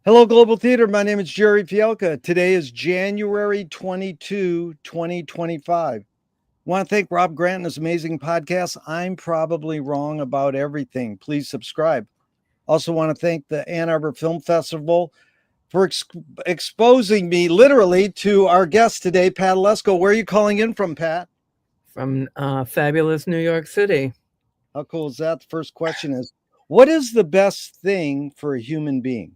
Hello, Global Theater. My name is Jerry Fielka. Today is January 22, 2025. I want to thank Rob Grant and his amazing podcast, I'm Probably Wrong About Everything. Please subscribe. Also want to thank the Ann Arbor Film Festival for exposing me literally to our guest today, Pat Oleszko. Where are you calling in from, Pat? From fabulous New York City. How cool is that? The first question is, what is the best thing for a human being?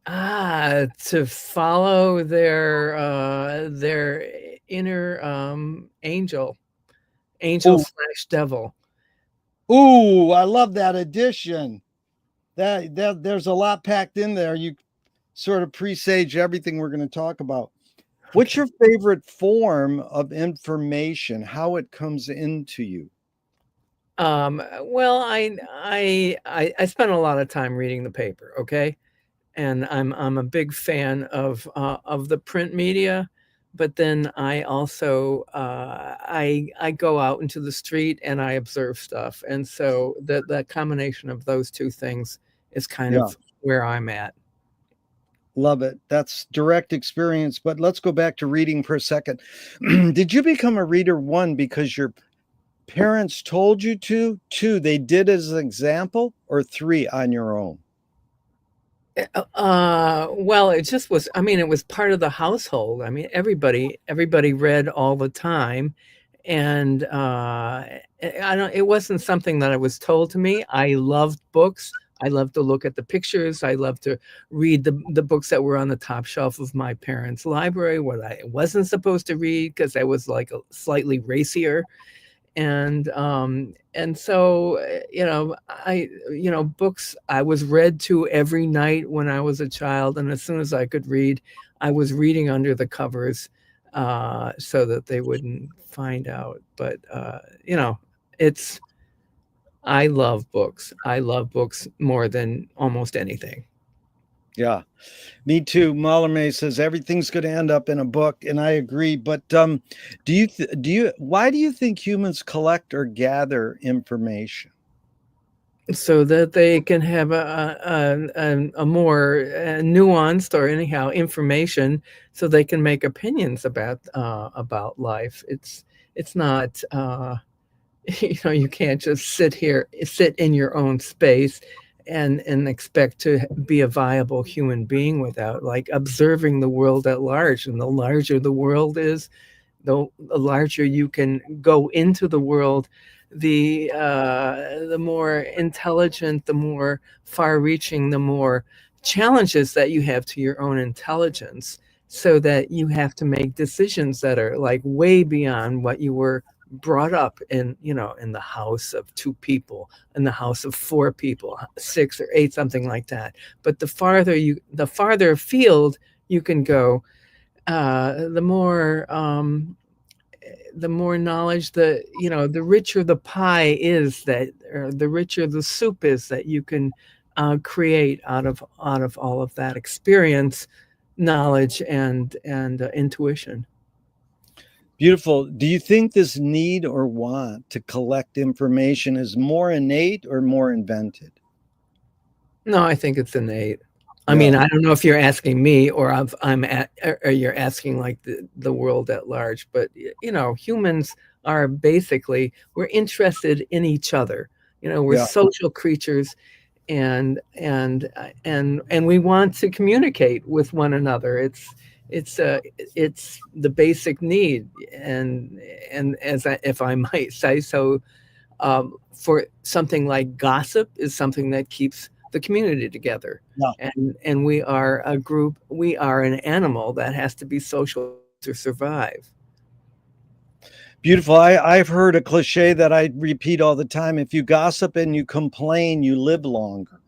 To follow their inner angel Oh, slash devil. ooh, I love that addition. That there's a lot packed in there. You sort of presage everything we're going to talk about. What's Okay. your favorite form of information? How it comes into you? Well, I spent a lot of time reading the paper. Okay, and I'm a big fan of the print media, but then I also I go out into the street and I observe stuff, and so the combination of those two things is kind Yeah, of where I'm at. love it. That's direct experience. But let's go back to reading for a second. Did you become a reader, one, because your parents told you to, two, they did as an example, or three, on your own? Well, it just was. I mean, it was part of the household. I mean, everybody read all the time, and I don't. It wasn't something that I was told to me. I loved books. I loved to look at the pictures. I loved to read the books that were on the top shelf of my parents' library. What I wasn't supposed to read because I was like a slightly racier, and so books I was read to every night when I was a child, and as soon as I could read, I was reading under the covers, so that they wouldn't find out. But it's I love books more than almost anything. Yeah, me too. Mallarmé says everything's going to end up in a book, and I agree. But why do you think humans collect or gather information? So that they can have a more nuanced, or anyhow information, so they can make opinions about life. It's not you can't just sit in your own space and expect to be a viable human being without like observing the world at large. And the larger the world is, the larger you can go into the world, the more intelligent, the more far-reaching, the more challenges that you have to your own intelligence, so that you have to make decisions that are like way beyond what you were brought up in, in the house of two people, in the house of four people, six or eight, something like that. But the farther afield you can go, the more knowledge, the richer the pie is, that or the richer the soup is that you can create out of all of that experience, knowledge, and intuition. Beautiful. Do you think this need or want to collect information is more innate or more invented? No, I think it's innate. I Yeah, mean, I don't know if you're asking me, or or you're asking like the world at large, but humans are basically, we're interested in each other. We're yeah, social creatures, and we want to communicate with one another. It's the basic need, and if I might say so, for something like gossip is something that keeps the community together. yeah. And we are a group, we are an animal that has to be social to survive. Beautiful. I've heard a cliche that I repeat all the time. If you gossip and you complain, you live longer.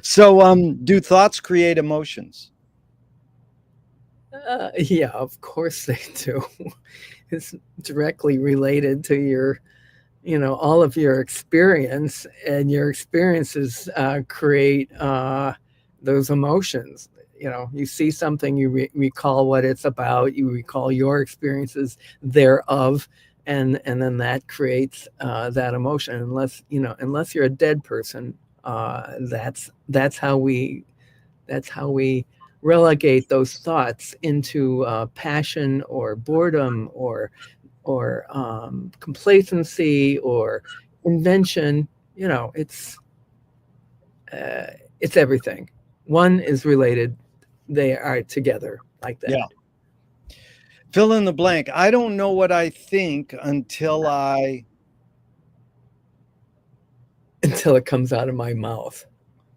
So, do thoughts create emotions? Yeah, of course they do. It's directly related to all of your experience, and your experiences create those emotions. You see something, you recall what it's about, you recall your experiences thereof, then that creates that emotion. Unless you're a dead person, that's how we relegate those thoughts into passion or boredom or complacency or invention. It's everything. One is related. They are together like that. Yeah. Fill in the blank. I don't know what I think until it comes out of my mouth.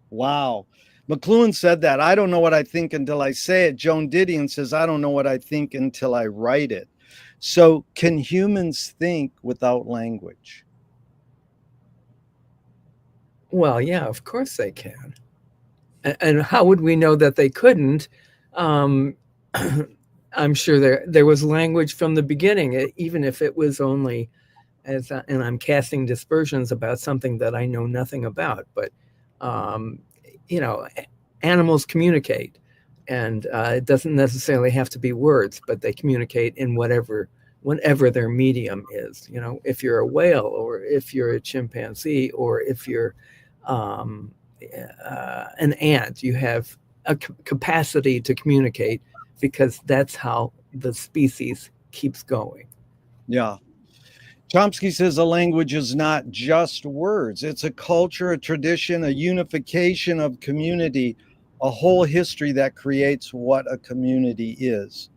Wow. McLuhan said that. I don't know what I think until I say it. Joan Didion says, I don't know what I think until I write it. So can humans think without language? Well, yeah, of course they can. And how would we know that they couldn't? I'm sure there was language from the beginning, even if it was only and I'm casting dispersions about something that I know nothing about. But animals communicate, and it doesn't necessarily have to be words, but they communicate in whatever their medium is. If you're a whale, or if you're a chimpanzee, or if you're an ant, you have a capacity to communicate, because that's how the species keeps going. Yeah. Chomsky says a language is not just words. It's a culture, a tradition, a unification of community, a whole history that creates what a community is.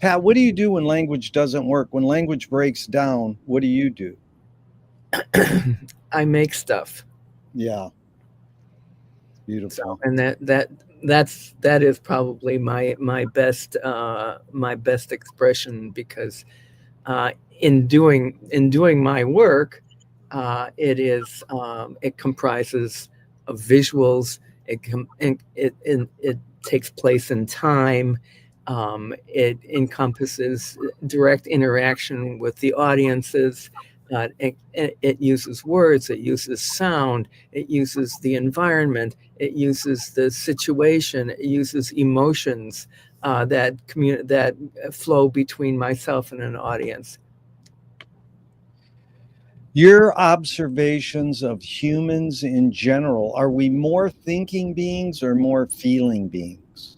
Pat, what do you do when language doesn't work? When language breaks down, what do you do? I make stuff. Yeah. Beautiful. So, and that is probably my best expression, because in doing my work, it comprises of visuals. It takes place in time. It encompasses direct interaction with the audiences. It uses words. It uses sound. It uses the environment. It uses the situation. It uses emotions that flow between myself and an audience. Your observations of humans in general, are we more thinking beings or more feeling beings?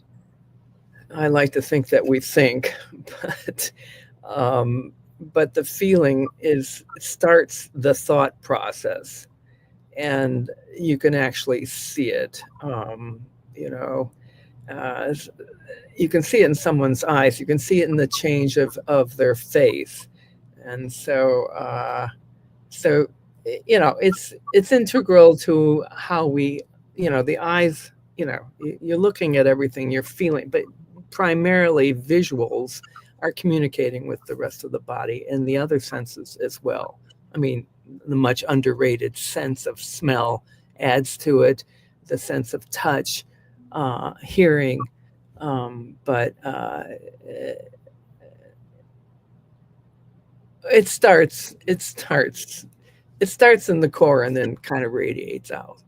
I like to think that we think, but the feeling starts the thought process, and you can actually see it. You can see it in someone's eyes. You can see it in the change of their face, and so it's integral to how we, the eyes. You're looking at everything, you're feeling, but primarily visuals are communicating with the rest of the body and the other senses as well. I mean, the much underrated sense of smell adds to it, the sense of touch, hearing, but it starts in the core and then kind of radiates out.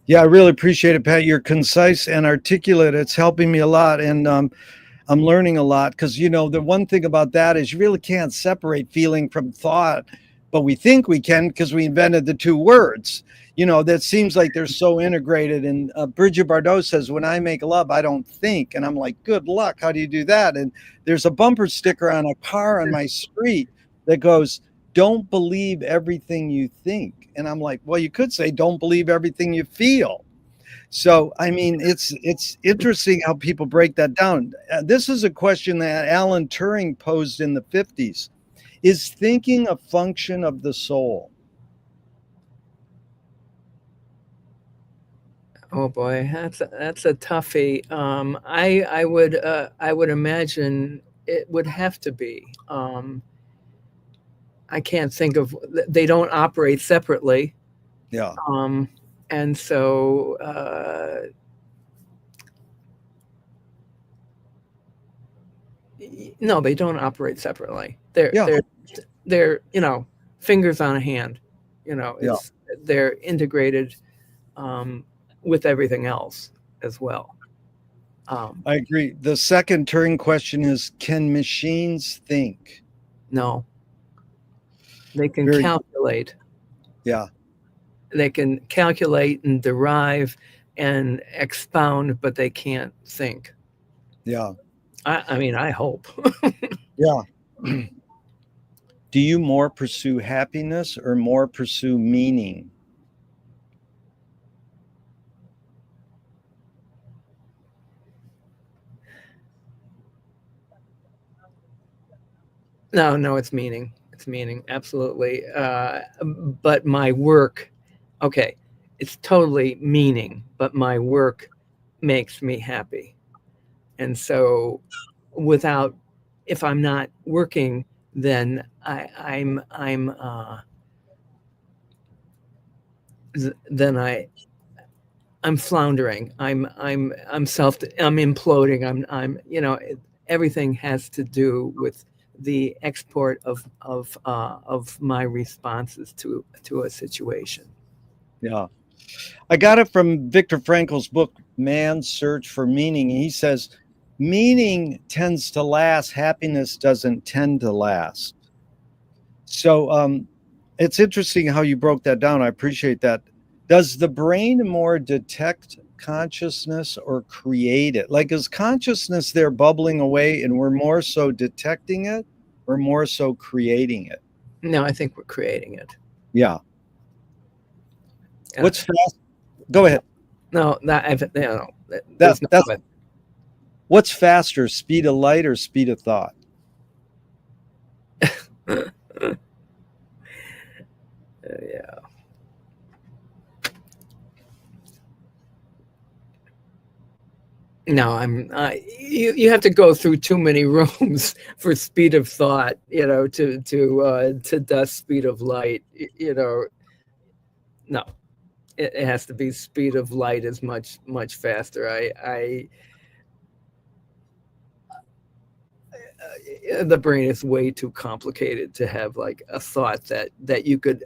Yeah, I really appreciate it, Pat. You're concise and articulate. It's helping me a lot. And I'm learning a lot, because, the one thing about that is you really can't separate feeling from thought, but we think we can because we invented the two words. That seems like they're so integrated. And Bridget Bardot says, when I make love, I don't think. And I'm like, good luck. How do you do that? And there's a bumper sticker on a car on my street that goes, don't believe everything you think. And I'm like, well, you could say, don't believe everything you feel. So, I mean, it's interesting how people break that down. This is a question that Alan Turing posed in the 50s. Is thinking a function of the soul? Oh boy, that's a toughie. I would imagine it would have to be. I can't think of. They don't operate separately. Yeah. And so no, they don't operate separately. They're fingers on a hand. They're integrated with everything else as well. I agree. The second Turing question is, can machines think? No. They can Very, calculate. yeah, They can calculate and derive and expound, but they can't think. yeah, I mean, I hope. yeah. Do you more pursue happiness or more pursue meaning? No, it's meaning. It's meaning, absolutely. But my work, okay, it's totally meaning, but my work makes me happy. And so, without, if I'm not working, then then I'm floundering. I'm imploding. Everything has to do with the export of my responses to a situation. Yeah. I got it from Viktor Frankl's book, Man's Search for Meaning. He says, meaning tends to last, happiness doesn't tend to last. So it's interesting how you broke that down. I appreciate that. Does the brain more detect consciousness or create it? Like, is consciousness there bubbling away and we're more so detecting it or more so creating it? No, I think we're creating it. Yeah. Uh, What's fast? Go ahead. no, that I've, no, That there's no that's but. what's faster, speed of light or speed of thought? Yeah. No, you have to go through too many rooms for speed of thought, to dust speed of light. No, it has to be speed of light is much faster. The brain is way too complicated to have like a thought that you could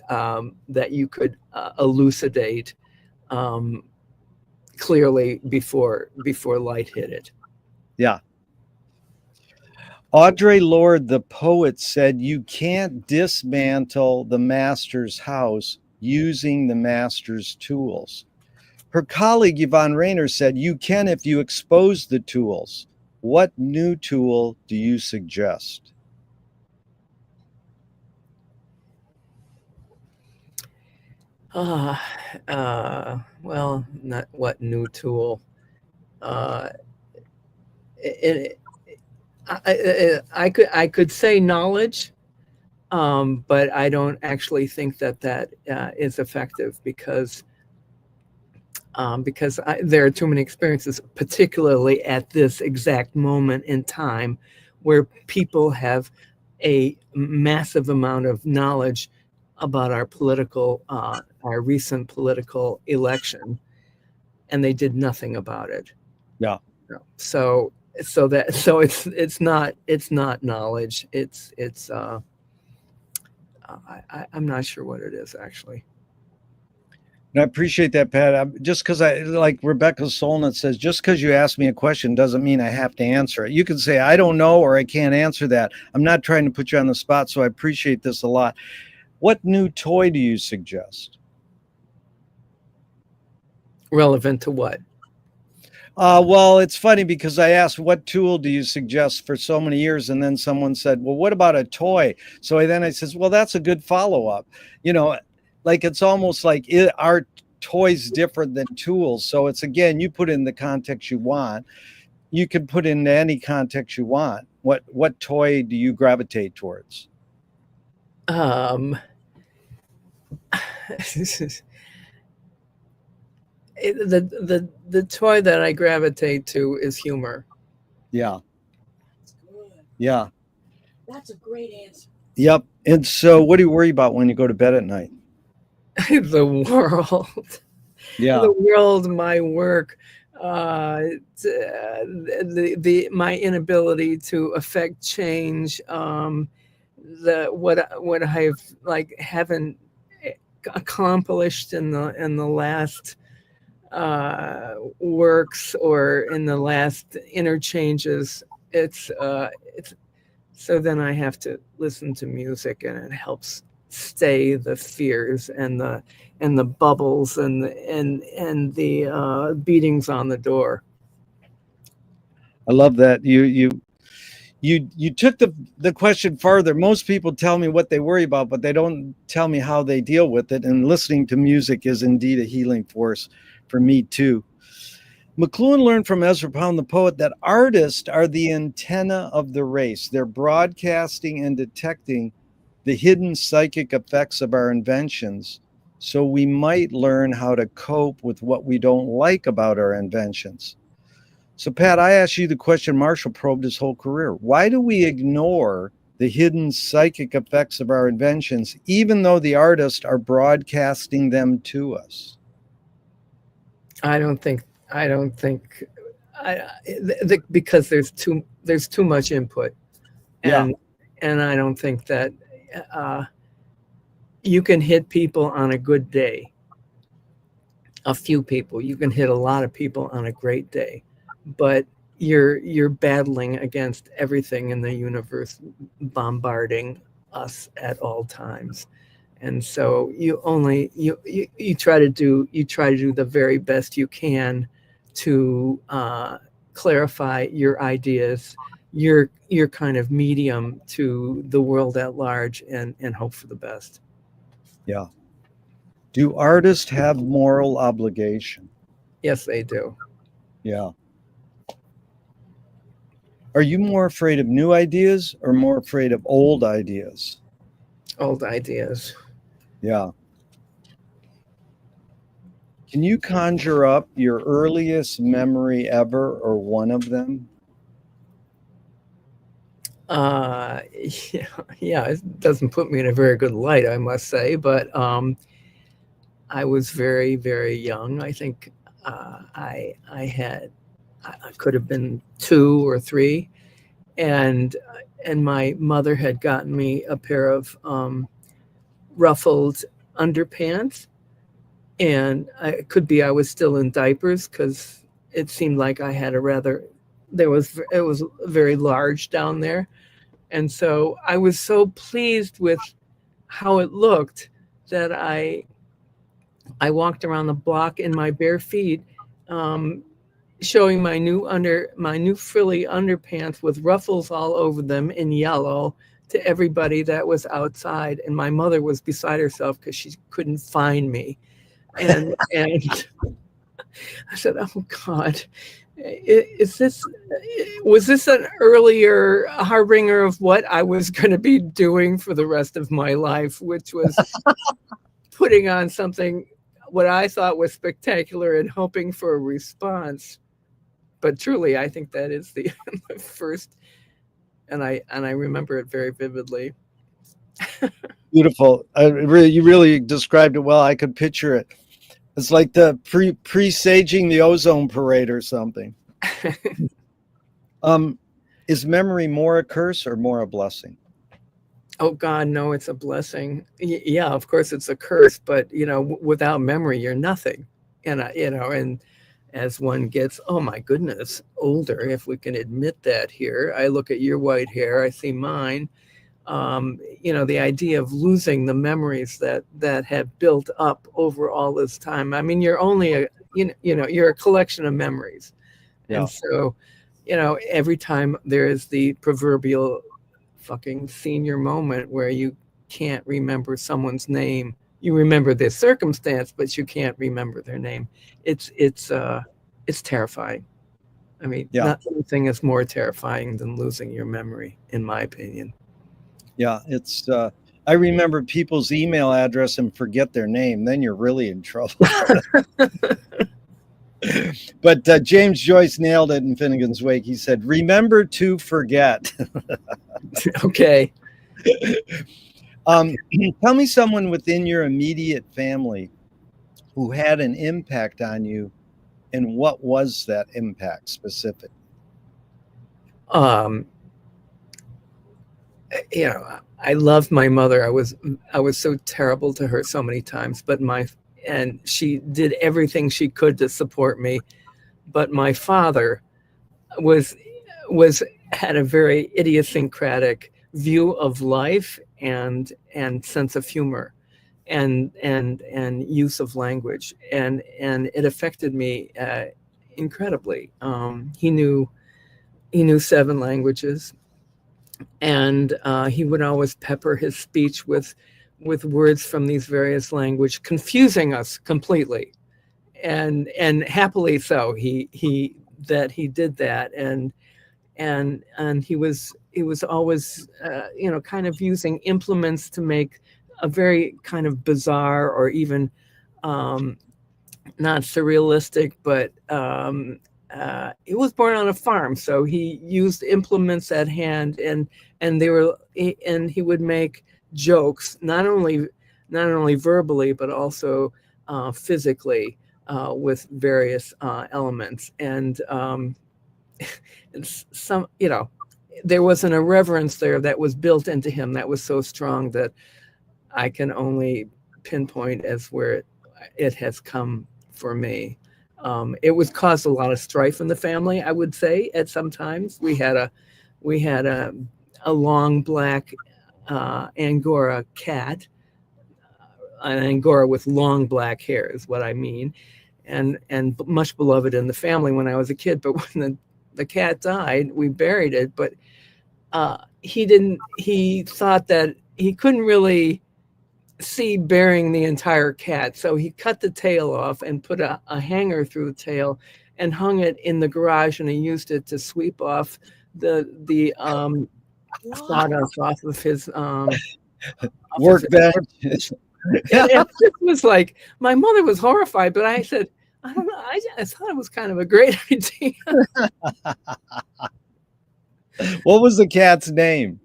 elucidate um, clearly before light hit it. Yeah. Audre Lorde, the poet, said, you can't dismantle the master's house using the master's tools. Her colleague, Yvonne Rainer, said, you can if you expose the tools. What new tool do you suggest? Well, not what new tool. Uh, it, I could say knowledge, but I don't actually think that is effective because there are too many experiences, particularly at this exact moment in time, where people have a massive amount of knowledge about our recent political election, and they did nothing about it. Yeah. So it's not knowledge. I'm not sure what it is actually. And I appreciate that, Pat. Just because I like Rebecca Solnit says, just because you ask me a question doesn't mean I have to answer it. You can say, I don't know, or I can't answer that. I'm not trying to put you on the spot. So I appreciate this a lot. What new toy do you suggest? Relevant to what? Well, it's funny because I asked, what tool do you suggest for so many years? And then someone said, well, what about a toy? So I says, well, that's a good follow up. Like it's almost like are toys different than tools? So it's, again, you put in the context you want. You can put in any context you want. What toy do you gravitate towards? Um, the toy that I gravitate to is humor. Yeah. That's good. Yeah. That's a great answer. Yep. And so what do you worry about when you go to bed at night? The world. Yeah. The world, my work, my inability to affect change, what I've like haven't accomplished in the last works or in the last interchanges. It's so then I have to listen to music, and it helps stay the fears and the bubbles and the beatings on the door. I love that. You took the question further. Most people tell me what they worry about, but they don't tell me how they deal with it. And listening to music is indeed a healing force for me too. McLuhan learned from Ezra Pound the poet that artists are the antenna of the race. They're broadcasting and detecting the hidden psychic effects of our inventions, so we might learn how to cope with what we don't like about our inventions. So, Pat, I asked you the question Marshall probed his whole career. Why do we ignore the hidden psychic effects of our inventions, even though the artists are broadcasting them to us? Because there's too much input, and I don't think that you can hit people on a good day. A few people. You can hit a lot of people on a great day, but you're battling against everything in the universe bombarding us at all times. And so you try to do the very best you can to clarify your ideas, your kind of medium to the world at large, and hope for the best. Yeah. Do artists have moral obligation? Yes, they do. Yeah. Are you more afraid of new ideas or more afraid of old ideas? Old ideas. Yeah. Can you conjure up your earliest memory ever or one of them? Yeah, it doesn't put me in a very good light, I must say, but I was very, very young. I think I could have been 2 or 3, and my mother had gotten me a pair of ruffled underpants, and it could be I was still in diapers because it seemed like I had it was very large down there, and so I was so pleased with how it looked that I walked around the block in my bare feet, showing my new frilly underpants with ruffles all over them in yellow to everybody that was outside. And my mother was beside herself because she couldn't find me. And I said, "Oh God, was this an earlier harbinger of what I was going to be doing for the rest of my life, which was putting on something what I thought was spectacular and hoping for a response." But truly, I think that is the first, and I remember it very vividly. Beautiful. You really described it well. I could picture it. It's like the presaging the ozone parade or something. Is memory more a curse or more a blessing? Oh God, no, it's a blessing. Yeah, of course it's a curse, but without memory, you're nothing. And and as one gets, oh my goodness, older, if we can admit that here, I look at your white hair, I see mine. The idea of losing the memories that have built up over all this time. I mean, you're only you're a collection of memories. Yeah. And so, every time there is the proverbial fucking senior moment where you can't remember someone's name, you remember their circumstance, but you can't remember their name. It's terrifying. I mean, nothing is more terrifying than losing your memory, in my opinion. Yeah, it's. I remember people's email address and forget their name. Then you're really in trouble. But James Joyce nailed it in Finnegan's Wake. He said, "Remember to forget." Okay. Tell me someone within your immediate family who had an impact on you, and what was that impact specific? I loved my mother. I was so terrible to her so many times, and she did everything she could to support me. But my father had a very idiosyncratic view of life and sense of humor and use of language, and it affected me incredibly. He knew 7 languages, and he would always pepper his speech with words from these various languages, confusing us completely, and happily so. He did that, and he was always kind of using implements to make a very kind of bizarre, or even not surrealistic, but he was born on a farm, so he used implements at hand, and he would make jokes, not only verbally, but also physically, with various elements, and some, there was an irreverence there that was built into him that was so strong that I can only pinpoint as where it has come for me. It was caused a lot of strife in the family, I would say. At some times we had a long black Angora cat, an Angora with long black hair is what I mean, and much beloved in the family when I was a kid. But when the cat died, we buried it. But he thought that he couldn't really see burying the entire cat, so he cut the tail off and put a hanger through the tail and hung it in the garage, and he used it to sweep off the sawdust off of his workbench. It was like, my mother was horrified, but I said, I don't know, I thought it was kind of a great idea. What was the cat's name?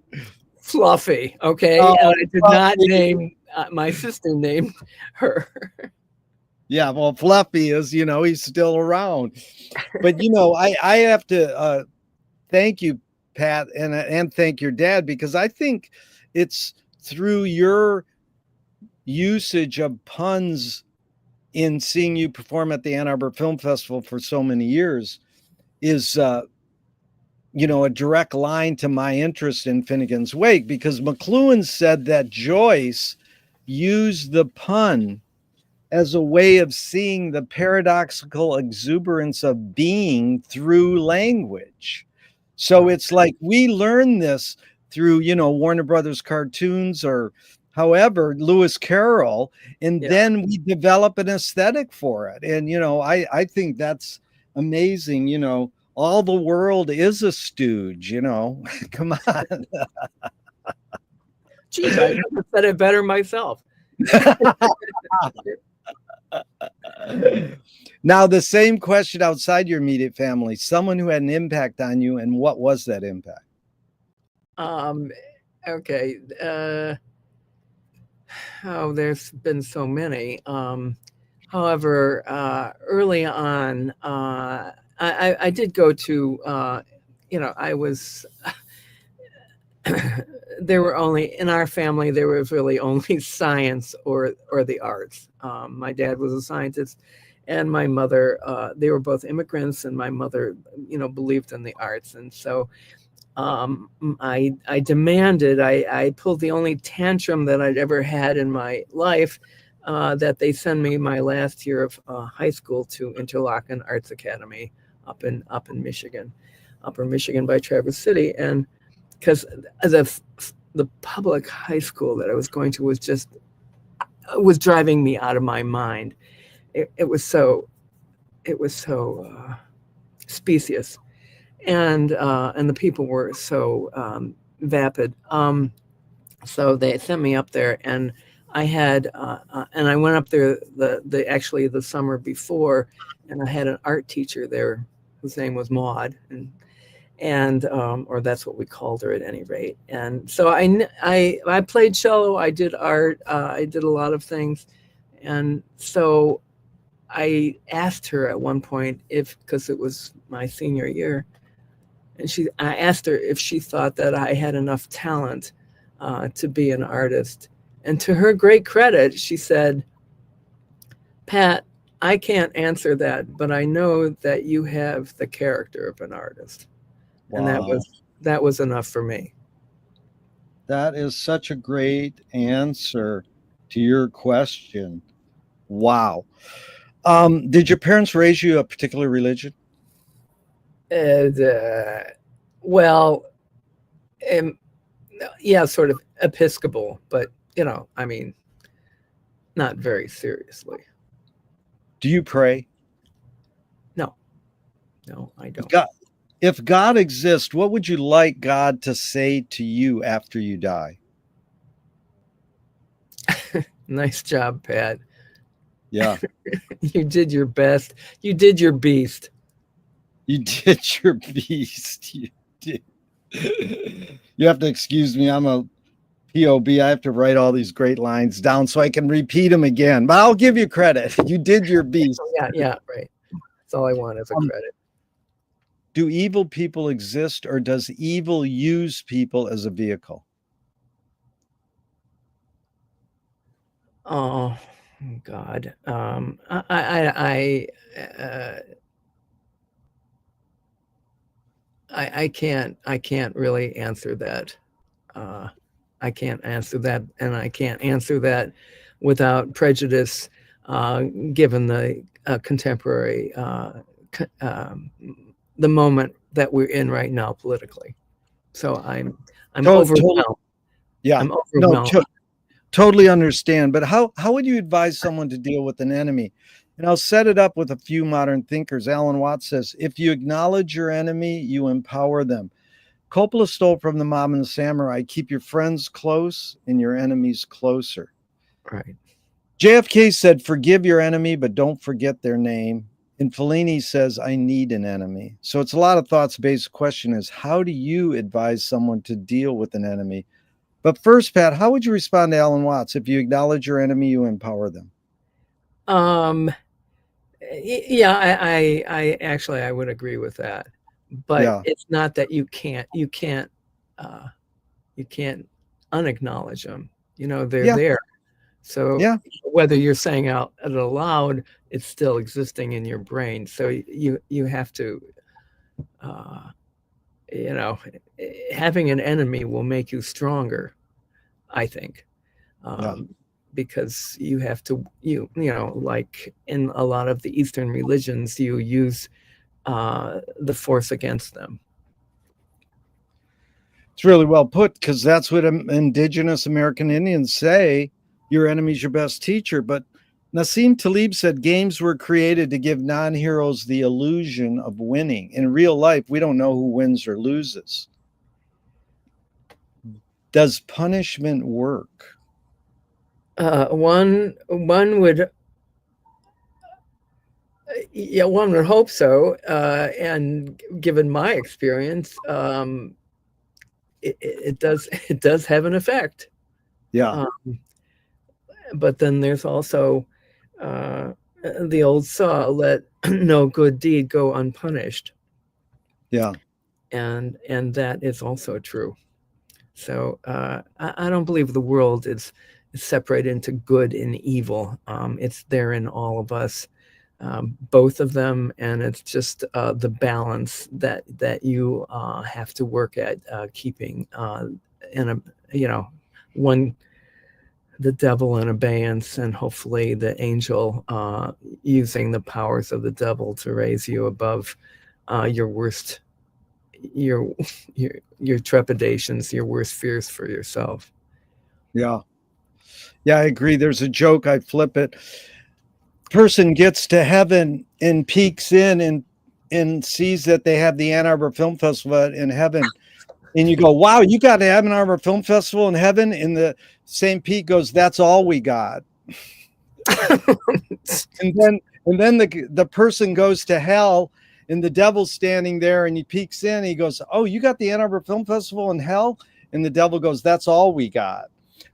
Fluffy. Okay. Oh, and I did Fluffy. Not name my sister named her. Yeah, well, Fluffy is, he's still around. But I have to thank you, Pat, and thank your dad, because I think it's through your usage of puns in seeing you perform at the Ann Arbor Film Festival for so many years is a direct line to my interest in Finnegan's Wake, because McLuhan said that Joyce used the pun as a way of seeing the paradoxical exuberance of being through language. So it's like we learn this through, Warner Brothers cartoons, or however, Lewis Carroll, and then we develop an aesthetic for it. And, I think that's amazing. All the world is a stooge, come on. Geez, I could have said it better myself. Now, the same question outside your immediate family, someone who had an impact on you, and what was that impact? Okay. There's been so many. However, early on, I did go to, I was, there were only, in our family, there was really only science or the arts. My dad was a scientist, and my mother, they were both immigrants, and my mother, believed in the arts. And so I demanded, I pulled the only tantrum that I'd ever had in my life, that they send me my last year of high school to Interlochen Arts Academy up in Michigan, Upper Michigan by Traverse City. And because the public high school that I was going to was driving me out of my mind. It was so specious, and the people were so vapid. So they sent me up there, and I had and I went up there the summer before, and I had an art teacher there whose name was Maud, and or that's what we called her at any rate. And so I played cello, I did art, I did a lot of things. And so I asked her at one point because it was my senior year, and I asked her if she thought that I had enough talent to be an artist. And to her great credit, she said, "Pat, I can't answer that, but I know that you have the character of an artist." Wow. And that was enough for me. That is such a great answer to your question. Wow. Did your parents raise you a particular religion? And, well, um, yeah, sort of Episcopal, but I mean, not very seriously. Do you pray? No, I don't. If God exists, what would you like God to say to you after you die? Nice job, Pat. Yeah. You did your best. You did your beast. You did your beast. You did. You have to excuse me. I'm a POB. I have to write all these great lines down so I can repeat them again. But I'll give you credit. You did your beast. Yeah, right. That's all I want is a credit. Do evil people exist, or does evil use people as a vehicle? Oh God. I can't really answer that. I can't answer that, and I can't answer that without prejudice, given the contemporary, the moment that we're in right now politically. So I'm overwhelmed. Yeah, I'm overwhelmed. No, totally understand. But how would you advise someone to deal with an enemy? And I'll set it up with a few modern thinkers. Alan Watts says, if you acknowledge your enemy, you empower them. Coppola stole from the Mob and the Samurai, keep your friends close and your enemies closer. Right. JFK said, forgive your enemy, but don't forget their name. And Fellini says, I need an enemy. So it's a lot of thoughts-based question is, how do you advise someone to deal with an enemy? But first, Pat, how would you respond to Alan Watts? If you acknowledge your enemy, you empower them. Yeah, I actually, I would agree with that. But it's not that you can't unacknowledge them. They're there. So whether you're saying out aloud, it's still existing in your brain. So you have to, having an enemy will make you stronger, I think. Because you have to, like in a lot of the Eastern religions, you use the force against them. It's really well put, because that's what indigenous American Indians say. Your enemy's your best teacher. But Nassim Taleb said games were created to give non-heroes the illusion of winning. In real life, we don't know who wins or loses. Does punishment work? One would hope so. And given my experience, it does have an effect. Yeah. But then there's also the old saw, let no good deed go unpunished. Yeah. And that is also true. So I don't believe the world is separated into good and evil. It's there in all of us, both of them, and it's just the balance that you have to work at keeping in the devil in abeyance, and hopefully the angel using the powers of the devil to raise you above your worst, your trepidations, your worst fears for yourself. Yeah, I agree. There's a joke, I flip it. Person gets to heaven and peeks in and sees that they have the Ann Arbor Film Festival in heaven. And you go, wow, you got to Ann Arbor Film Festival in heaven? And the same peak goes, that's all we got. and then the person goes to hell, and the devil's standing there, and he peeks in, and he goes, oh, you got the Ann Arbor Film Festival in hell? And the devil goes, that's all we got.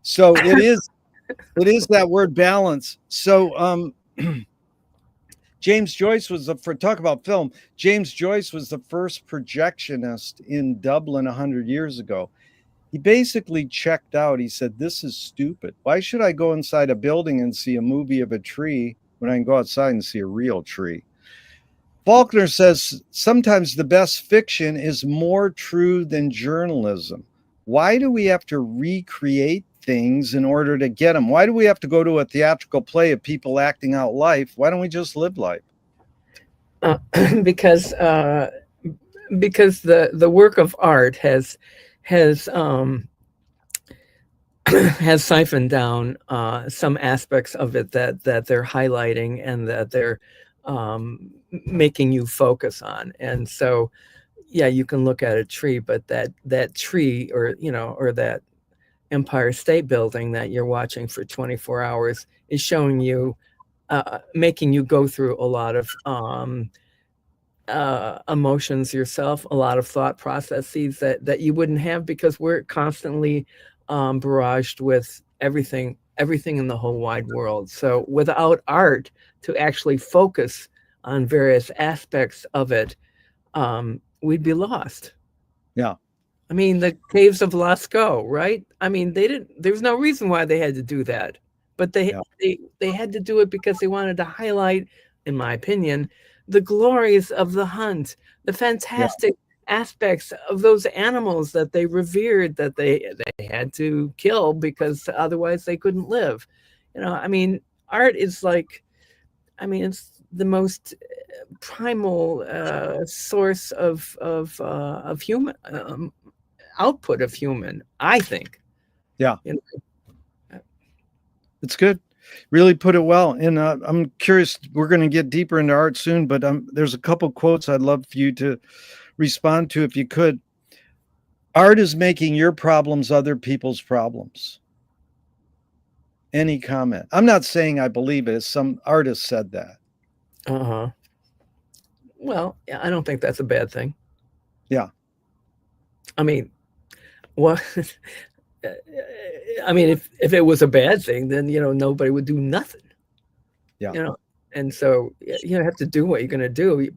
So it is that word balance. So James Joyce was talk about film. James Joyce was the first projectionist in Dublin 100 years ago. He basically checked out. He said, this is stupid. Why should I go inside a building and see a movie of a tree when I can go outside and see a real tree? Faulkner says, sometimes the best fiction is more true than journalism. why do we have to recreate things in order to get them? Why do we have to go to a theatrical play of people acting out life? Why don't we just live life? Because the work of art has has siphoned down some aspects of it that they're highlighting and that they're making you focus on. And so, yeah, you can look at a tree, but that tree, or or that Empire State Building that you're watching for 24 hours is showing you, making you go through a lot of emotions yourself, a lot of thought processes that you wouldn't have, because we're constantly barraged with everything in the whole wide world. So without art to actually focus on various aspects of it, we'd be lost. Yeah. I mean, the caves of Lascaux, right? I mean, there's no reason why they had to do that, but they had to do it because they wanted to highlight, in my opinion, the glories of the hunt, the fantastic aspects of those animals that they revered, that they had to kill because otherwise they couldn't live. I mean, art is like, I mean, it's the most primal source of human output of human, I think. Yeah. It's good. Really put it well. And I'm curious, we're going to get deeper into art soon, but there's a couple quotes I'd love for you to respond to if you could. Art is making your problems other people's problems. Any comment? I'm not saying I believe it. Some artist said that. Well, I don't think that's a bad thing. Yeah. I mean, what? I mean, if it was a bad thing, then nobody would do nothing. Yeah. And so you have to do what you're going to do.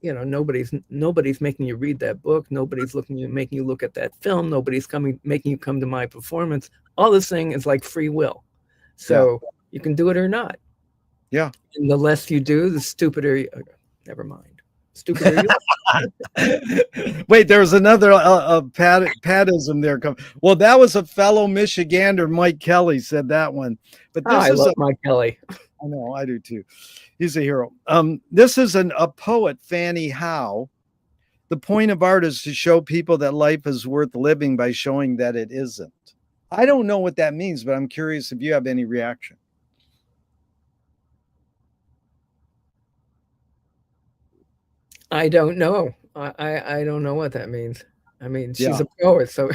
Nobody's making you read that book. Nobody's making you look at that film. Nobody's making you come to my performance. All this thing is like free will. So you can do it or not. Yeah. And the less you do, the stupider. Never mind. Stupider you. Wait, there was another Patism there. Well, that was a fellow Michigander, Mike Kelly, said that one. But this I love Mike Kelly. I know, I do too. He's a hero. This is a poet, Fanny Howe. The point of art is to show people that life is worth living by showing that it isn't. I don't know what that means, but I'm curious if you have any reaction. I don't know. I don't know what that means. I mean, she's a poet, so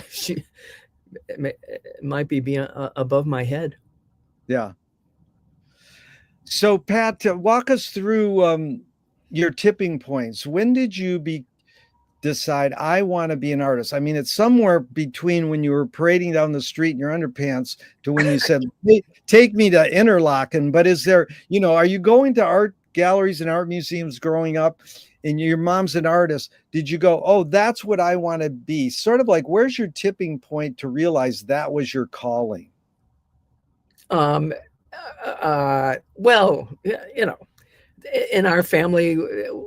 it might be above my head. Yeah. So, Pat, walk us through your tipping points. When did you decide I want to be an artist? I mean, it's somewhere between when you were parading down the street in your underpants to when you said, hey, take me to Interlaken. But is there, are you going to art galleries and art museums growing up, and your mom's an artist? Did you go, oh, that's what I want to be? Sort of like, where's your tipping point to realize that was your calling? Well, in our family,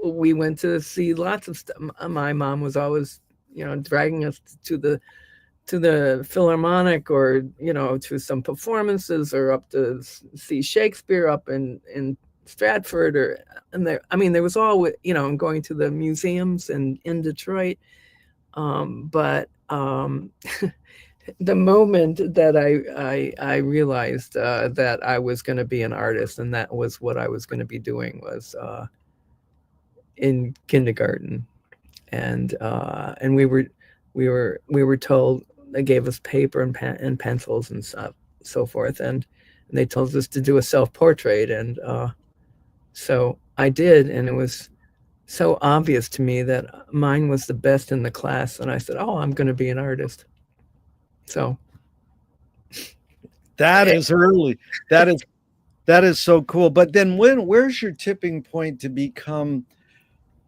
we went to see lots of stuff. My mom was always, dragging us to the Philharmonic, or, to some performances, or up to see Shakespeare up in Stratford, there was always, going to the museums in Detroit. But the moment that I realized that I was going to be an artist, and that was what I was going to be doing, was in kindergarten, and we were told, they gave us paper and pencils and so forth, and they told us to do a self-portrait, and so I did, and it was so obvious to me that mine was the best in the class, and I said, oh, I'm going to be an artist. So that is early. That is so cool. But then where's your tipping point to become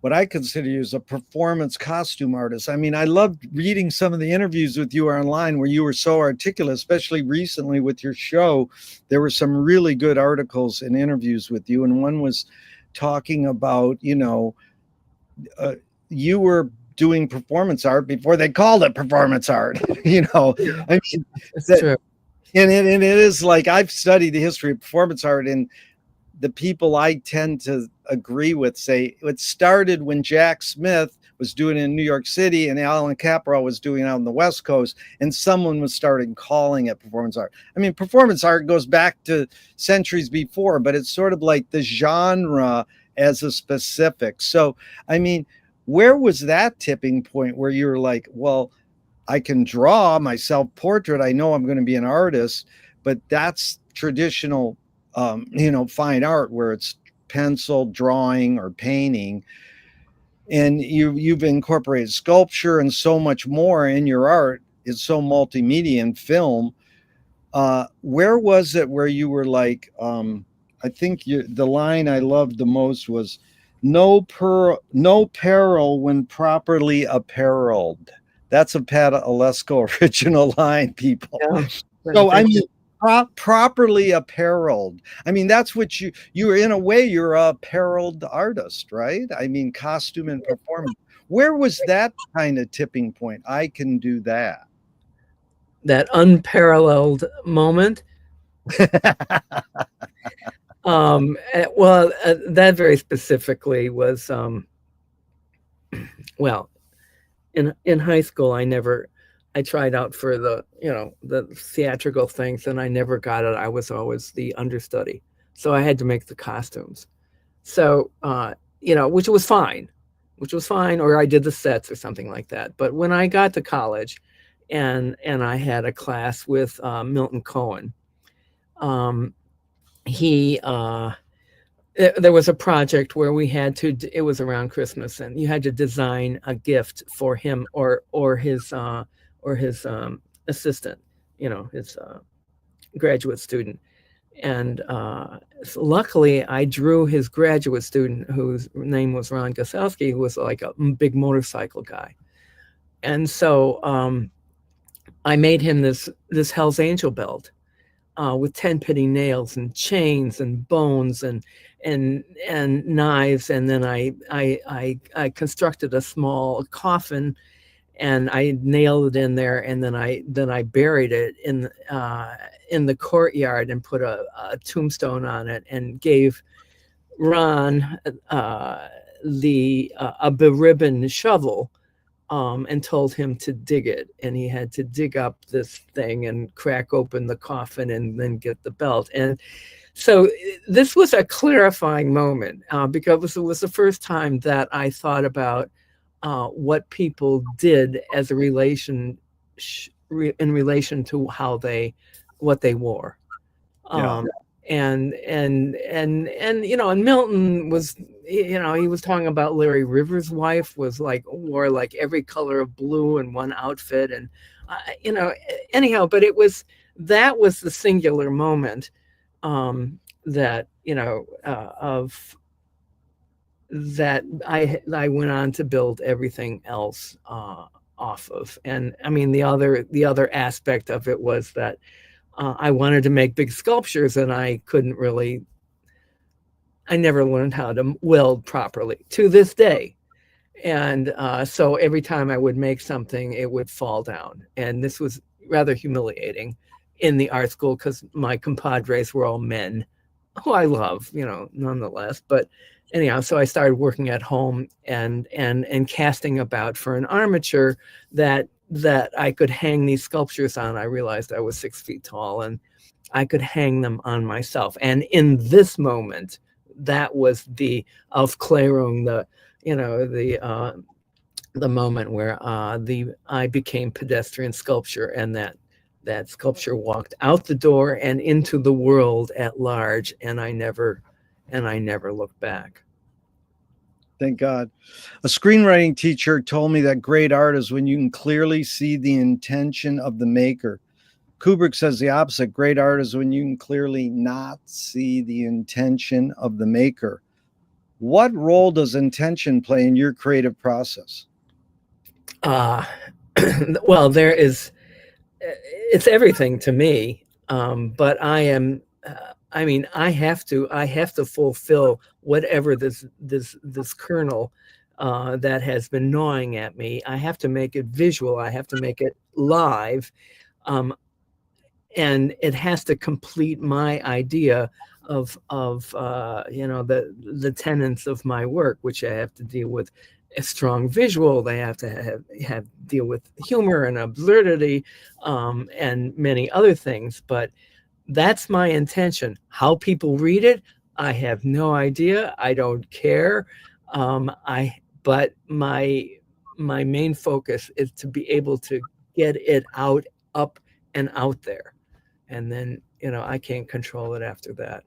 what I consider you as a performance costume artist? I mean, I loved reading some of the interviews with you online where you were so articulate, especially recently with your show. There were some really good articles and interviews with you. And one was talking about, you were doing performance art before they called it performance art. I mean, It's that, true. and it is like, I've studied the history of performance art, and the people I tend to agree with say it started when Jack Smith was doing it in New York City and Alan Caparel was doing it out on the West Coast, and someone was starting calling it performance art. I mean, performance art goes back to centuries before, but it's sort of like the genre as a specific. So, I mean, where was that tipping point where you were like, well, I can draw my self-portrait, I know I'm going to be an artist, but that's traditional fine art where it's pencil drawing or painting, and you've incorporated sculpture and so much more in your art. It's so multimedia and film. Where was it where you were like, I think the line I loved the most was no peril when properly apparelled. That's a Pat Oleszko original line, people. Yeah. So I mean, properly apparelled. I mean, that's what you're in a way, you're a apparelled artist, right? I mean, costume and performance. Where was that kind of tipping point? I can do that. That unparalleled moment. That very specifically was, well, in high school, I tried out for the theatrical things, and I never got it. I was always the understudy, so I had to make the costumes. So, which was fine, or I did the sets or something like that. But when I got to college, and I had a class with Milton Cohen, there was a project where we had to, it was around Christmas, and you had to design a gift for him or his assistant, his graduate student. And so luckily I drew his graduate student, whose name was Ron Gosowski, who was like a big motorcycle guy. And so I made him this Hell's Angel belt with 10 penny nails and chains and bones and knives. And then I constructed a small coffin, and I nailed it in there. And then I buried it in the courtyard and put a tombstone on it, and gave Ron a beribboned shovel, and told him to dig it. And he had to dig up this thing and crack open the coffin and then get the belt. And so this was a clarifying moment, because it was the first time that I thought about what people did as a relation in relation to what they wore. Yeah. And Milton was, he was talking about Larry Rivers' wife wore like every color of blue in one outfit. And, anyhow, but that was the singular moment, that I went on to build everything else off of. And I mean, the other aspect of it was that I wanted to make big sculptures, and I never learned how to weld properly to this day. And so every time I would make something, it would fall down. And this was rather humiliating in the art school, because my compadres were all men, who I love, nonetheless. But anyhow, so I started working at home and casting about for an armature that I could hang these sculptures on. I realized I was 6 feet tall, and I could hang them on myself. And in this moment, that was the Aufklärung, the moment where I became pedestrian sculpture, and that sculpture walked out the door and into the world at large, and I never looked back. Thank God. A screenwriting teacher told me that great art is when you can clearly see the intention of the maker. Kubrick says the opposite. Great art is when you can clearly not see the intention of the maker. What role does intention play in your creative process? Well, it's everything to me. But I am, I have to fulfill whatever this kernel that has been gnawing at me. I have to make it visual. I have to make it live. And it has to complete my idea of the tenets of my work, which I have to deal with a strong visual. They have to have deal with humor and absurdity, and many other things. But that's my intention. How people read it, I have no idea. I don't care. But my main focus is to be able to get it up and out there. And then, I can't control it after that.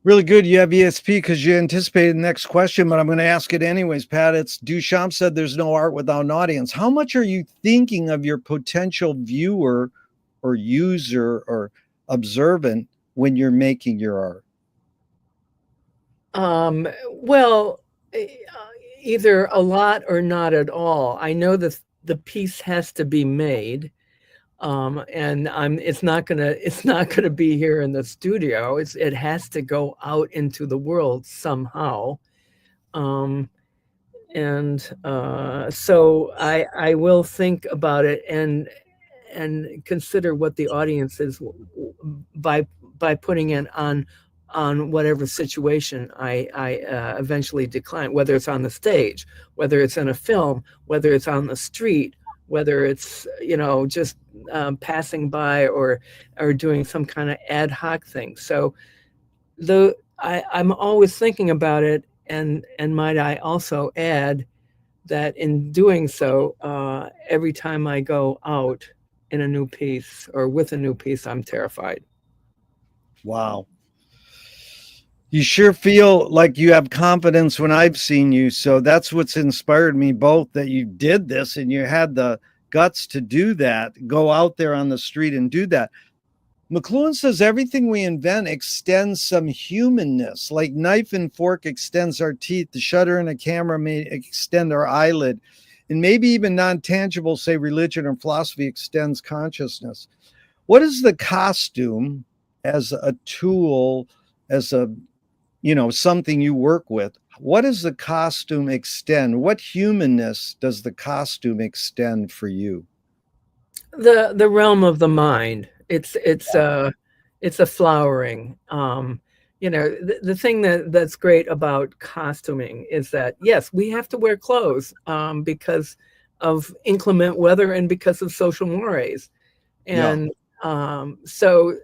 Really good. You have ESP because you anticipated the next question, but I'm going to ask it anyways, Pat. It's Duchamp said there's no art without an audience. How much are you thinking of your potential viewer or user or observant when you're making your art? Well, either a lot or not at all. I know that the piece has to be made. And it's not gonna be here in the studio. It has to go out into the world somehow. So I will think about it and consider what the audience is by putting it on whatever situation I eventually decline, whether it's on the stage, whether it's in a film, whether it's on the street, whether it's just passing by or doing some kind of ad hoc thing. So I'm always thinking about it, and might I also add that in doing so, every time I go out in a new piece or with a new piece, I'm terrified. Wow. You sure feel like you have confidence when I've seen you. So that's what's inspired me both, that you did this and you had the guts to do that, go out there on the street and do that. McLuhan says everything we invent extends some humanness, like knife and fork extends our teeth. The shutter in a camera may extend our eyelid. And maybe even non-tangible, say religion or philosophy, extends consciousness. What is the costume as a tool, as a something you work with? What does the costume extend? What humanness does the costume extend for you? The realm of the mind. It's a flowering. The thing that's great about costuming is that, yes, we have to wear clothes because of inclement weather and because of social mores. And so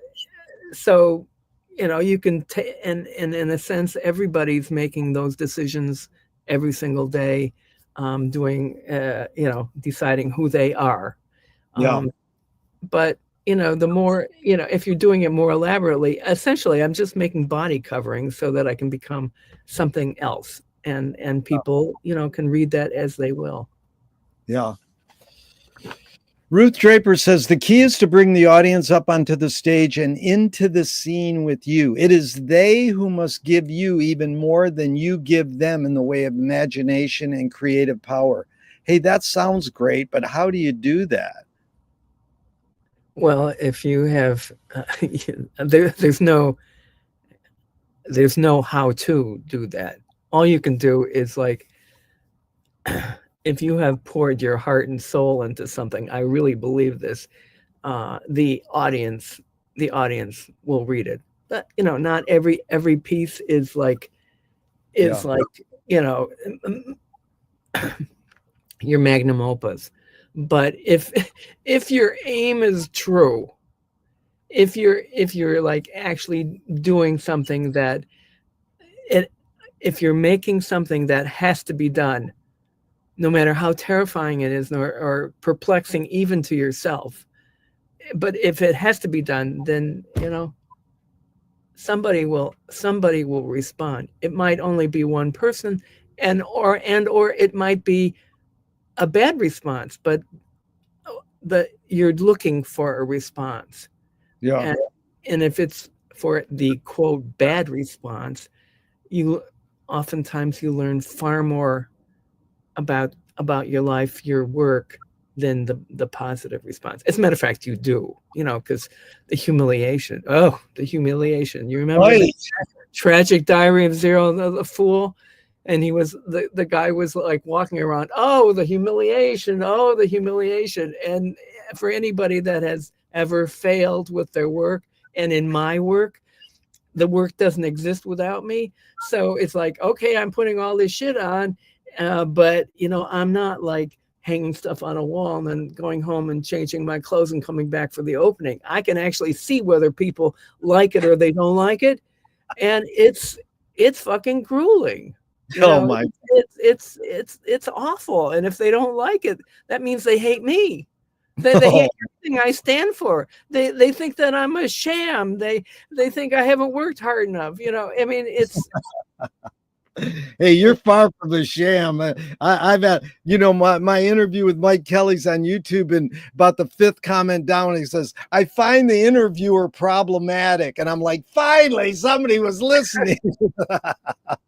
you can and in a sense, everybody's making those decisions every single day, deciding who they are. But the more, if you're doing it more elaborately, essentially, I'm just making body coverings so that I can become something else, and people, can read that as they will. Yeah. Ruth Draper says the key is to bring the audience up onto the stage and into the scene with you. It is they who must give you even more than you give them in the way of imagination and creative power. Hey, that sounds great, but how do you do that? Well, if you have, there's no how to do that. All you can do is if you have poured your heart and soul into something, I really believe this, the audience will read it. But not every piece is your magnum opus. But if your aim is true, if you're actually doing something if you're making something that has to be done, no matter how terrifying it is or perplexing even to yourself, but if it has to be done, then somebody will respond. It might only be one person, or it might be a bad response, but you're looking for a response. And if it's for the quote bad response, oftentimes you learn far more about your life, your work, than the positive response. As a matter of fact, you do, because the humiliation. You remember the tragic diary of Zero the Fool? And the guy was like walking around, oh, the humiliation, oh, the humiliation. And for anybody that has ever failed with their work, and in my work, the work doesn't exist without me. So it's like, okay, I'm putting all this shit on, but I'm not like hanging stuff on a wall and then going home and changing my clothes and coming back for the opening. I can actually see whether people like it or they don't like it. And it's fucking grueling. Oh my! It's awful. And if they don't like it, that means they hate me. They hate everything I stand for. They think that I'm a sham. They think I haven't worked hard enough. I mean, it's. Hey, you're far from a sham. I've had, my interview with Mike Kelly's on YouTube, and about the 5th comment down, he says, I find the interviewer problematic. And I'm like, finally, somebody was listening.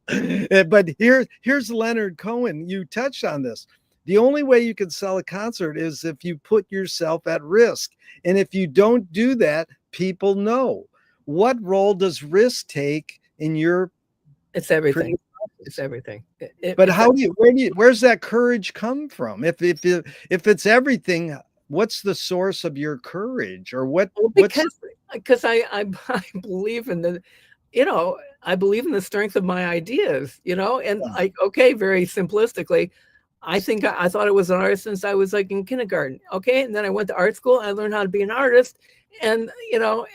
But here's Leonard Cohen. You touched on this. The only way you can sell a concert is if you put yourself at risk. And if you don't do that, people know. What role does risk take in your? It's everything. It's everything. But where's that courage come from? If it's everything, what's the source of your courage, or what? Well, because I believe in the, I believe in the strength of my ideas, and like, okay, very simplistically, I think I thought I was an artist since I was like in kindergarten. Okay. And then I went to art school. I learned how to be an artist. And,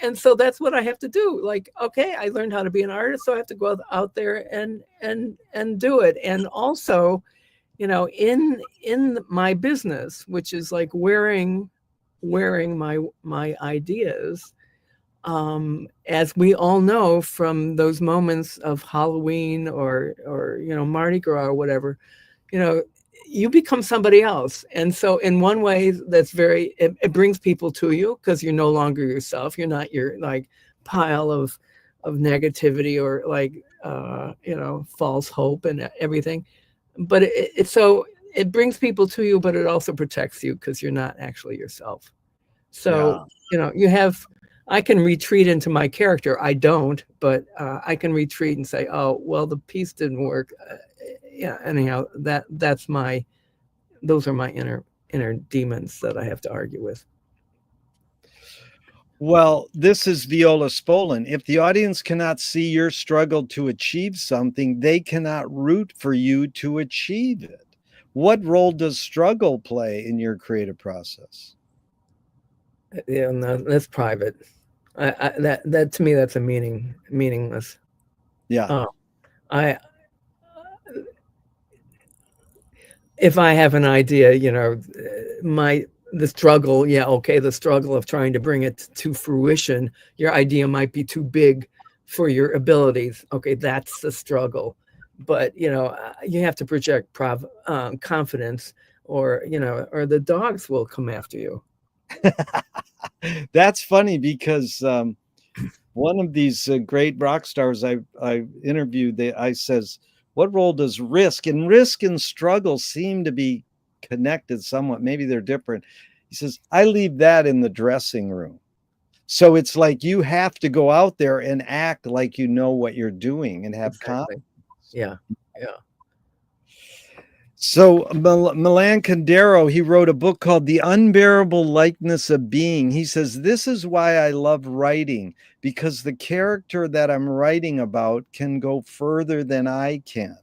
and so that's what I have to do. Like, okay, I learned how to be an artist. So I have to go out there and do it. And also, in my business, which is like wearing my ideas, as we all know from those moments of Halloween or Mardi Gras or whatever, you become somebody else. And so in one way that's it brings people to you because you're no longer yourself. You're not your like pile of negativity or like, false hope and everything. But it brings people to you, but it also protects you because you're not actually yourself. So, I can retreat into my character. I don't, but I can retreat and say, oh, well, the piece didn't work. Anyhow, those are my inner demons that I have to argue with. Well, this is Viola Spolin. If the audience cannot see your struggle to achieve something, they cannot root for you to achieve it. What role does struggle play in your creative process? Yeah, no, that's private. That to me, that's meaningless. Yeah. If I have an idea, the struggle, the struggle of trying to bring it to fruition, your idea might be too big for your abilities. Okay, that's the struggle. But, you have to project confidence or the dogs will come after you. That's funny because one of these great rock stars I interviewed, I says, what role does risk and struggle seem to be connected somewhat? Maybe they're different. He says, I leave that in the dressing room. So it's like you have to go out there and act like you know what you're doing and have confidence. Yeah. So Milan Kundera, he wrote a book called The Unbearable Likeness of Being. He says, this is why I love writing, because the character that I'm writing about can go further than I can.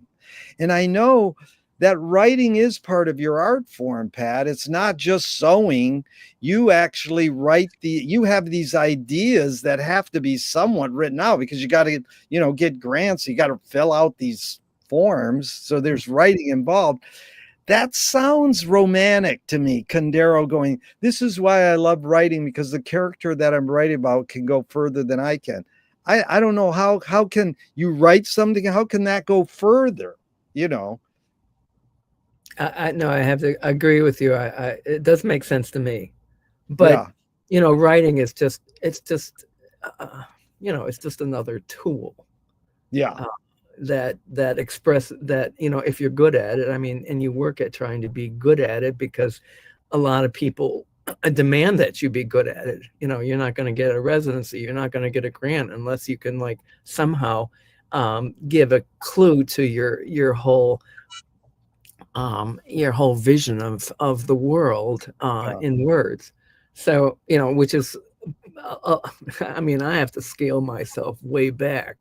And I know that writing is part of your art form, Pat. It's not just sewing. You actually you have these ideas that have to be somewhat written out because you got to, get grants. You got to fill out these forms. So there's writing involved. That sounds romantic to me. Kundera going, this is why I love writing, because the character that I'm writing about can go further than I can. I don't know how can you write something? How can that go further? I know I have to agree with you. It does make sense to me, but writing is just it's just another tool. Yeah. That express that, if you're good at it, and you work at trying to be good at it, because a lot of people demand that you be good at it. You're not going to get a residency. You're not going to get a grant unless you can like somehow give a clue to your whole vision of the world in words. So, which is, I mean, I have to scale myself way back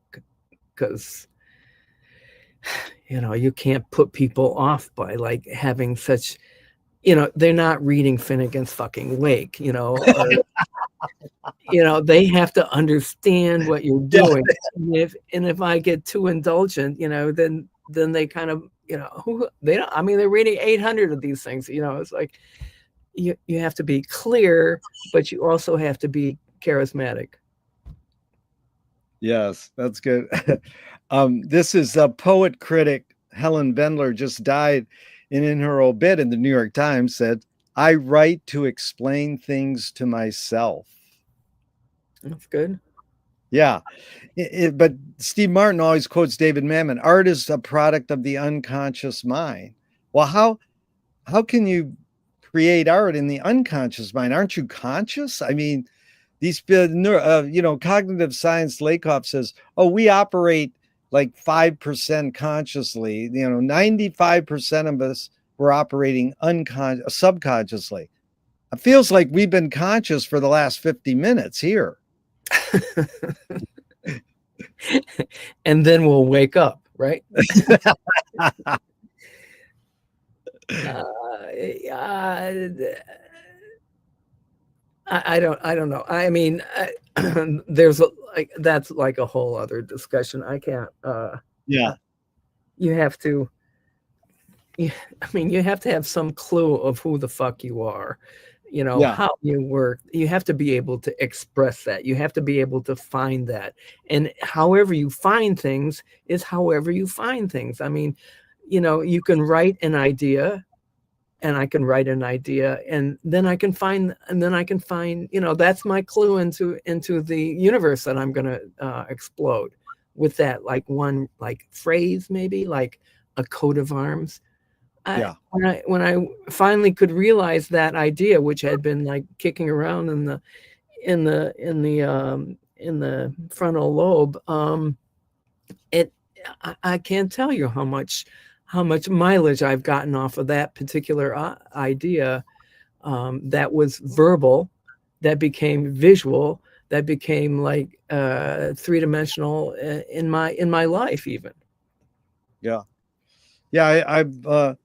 because, you can't put people off by like having such, they're not reading Finnegan's fucking Wake, or, they have to understand what you're doing. And if I get too indulgent, then they kind of, they're reading 800 of these things, it's like, you have to be clear, but you also have to be charismatic. Yes, that's good. This is a poet critic, Helen Bendler, just died, and in her obit in the New York Times said, "I write to explain things to myself." That's good. Yeah. But Steve Martin always quotes David Mamet, art is a product of the unconscious mind. Well, how can you create art in the unconscious mind? Aren't you conscious? I mean, these, cognitive science, Lakoff says, oh, we operate like 5% consciously. 95% of us were operating subconsciously. It feels like we've been conscious for the last 50 minutes here. And then we'll wake up, right? I don't know. I mean, there's that's like a whole other discussion. I can't. Yeah. You have to. You have to have some clue of who the fuck you are. How you work. You have to be able to express that. You have to be able to find that. And however you find things is however you find things. I mean, you can write an idea, and I can write an idea, and then I can find, that's my clue into the universe that I'm going to explode with that, like one like phrase, maybe like a coat of arms. When I finally could realize that idea, which had been like kicking around in the frontal lobe, I can't tell you how much mileage I've gotten off of that particular idea, that was verbal, that became visual, that became like three-dimensional in my life even. Yeah. I've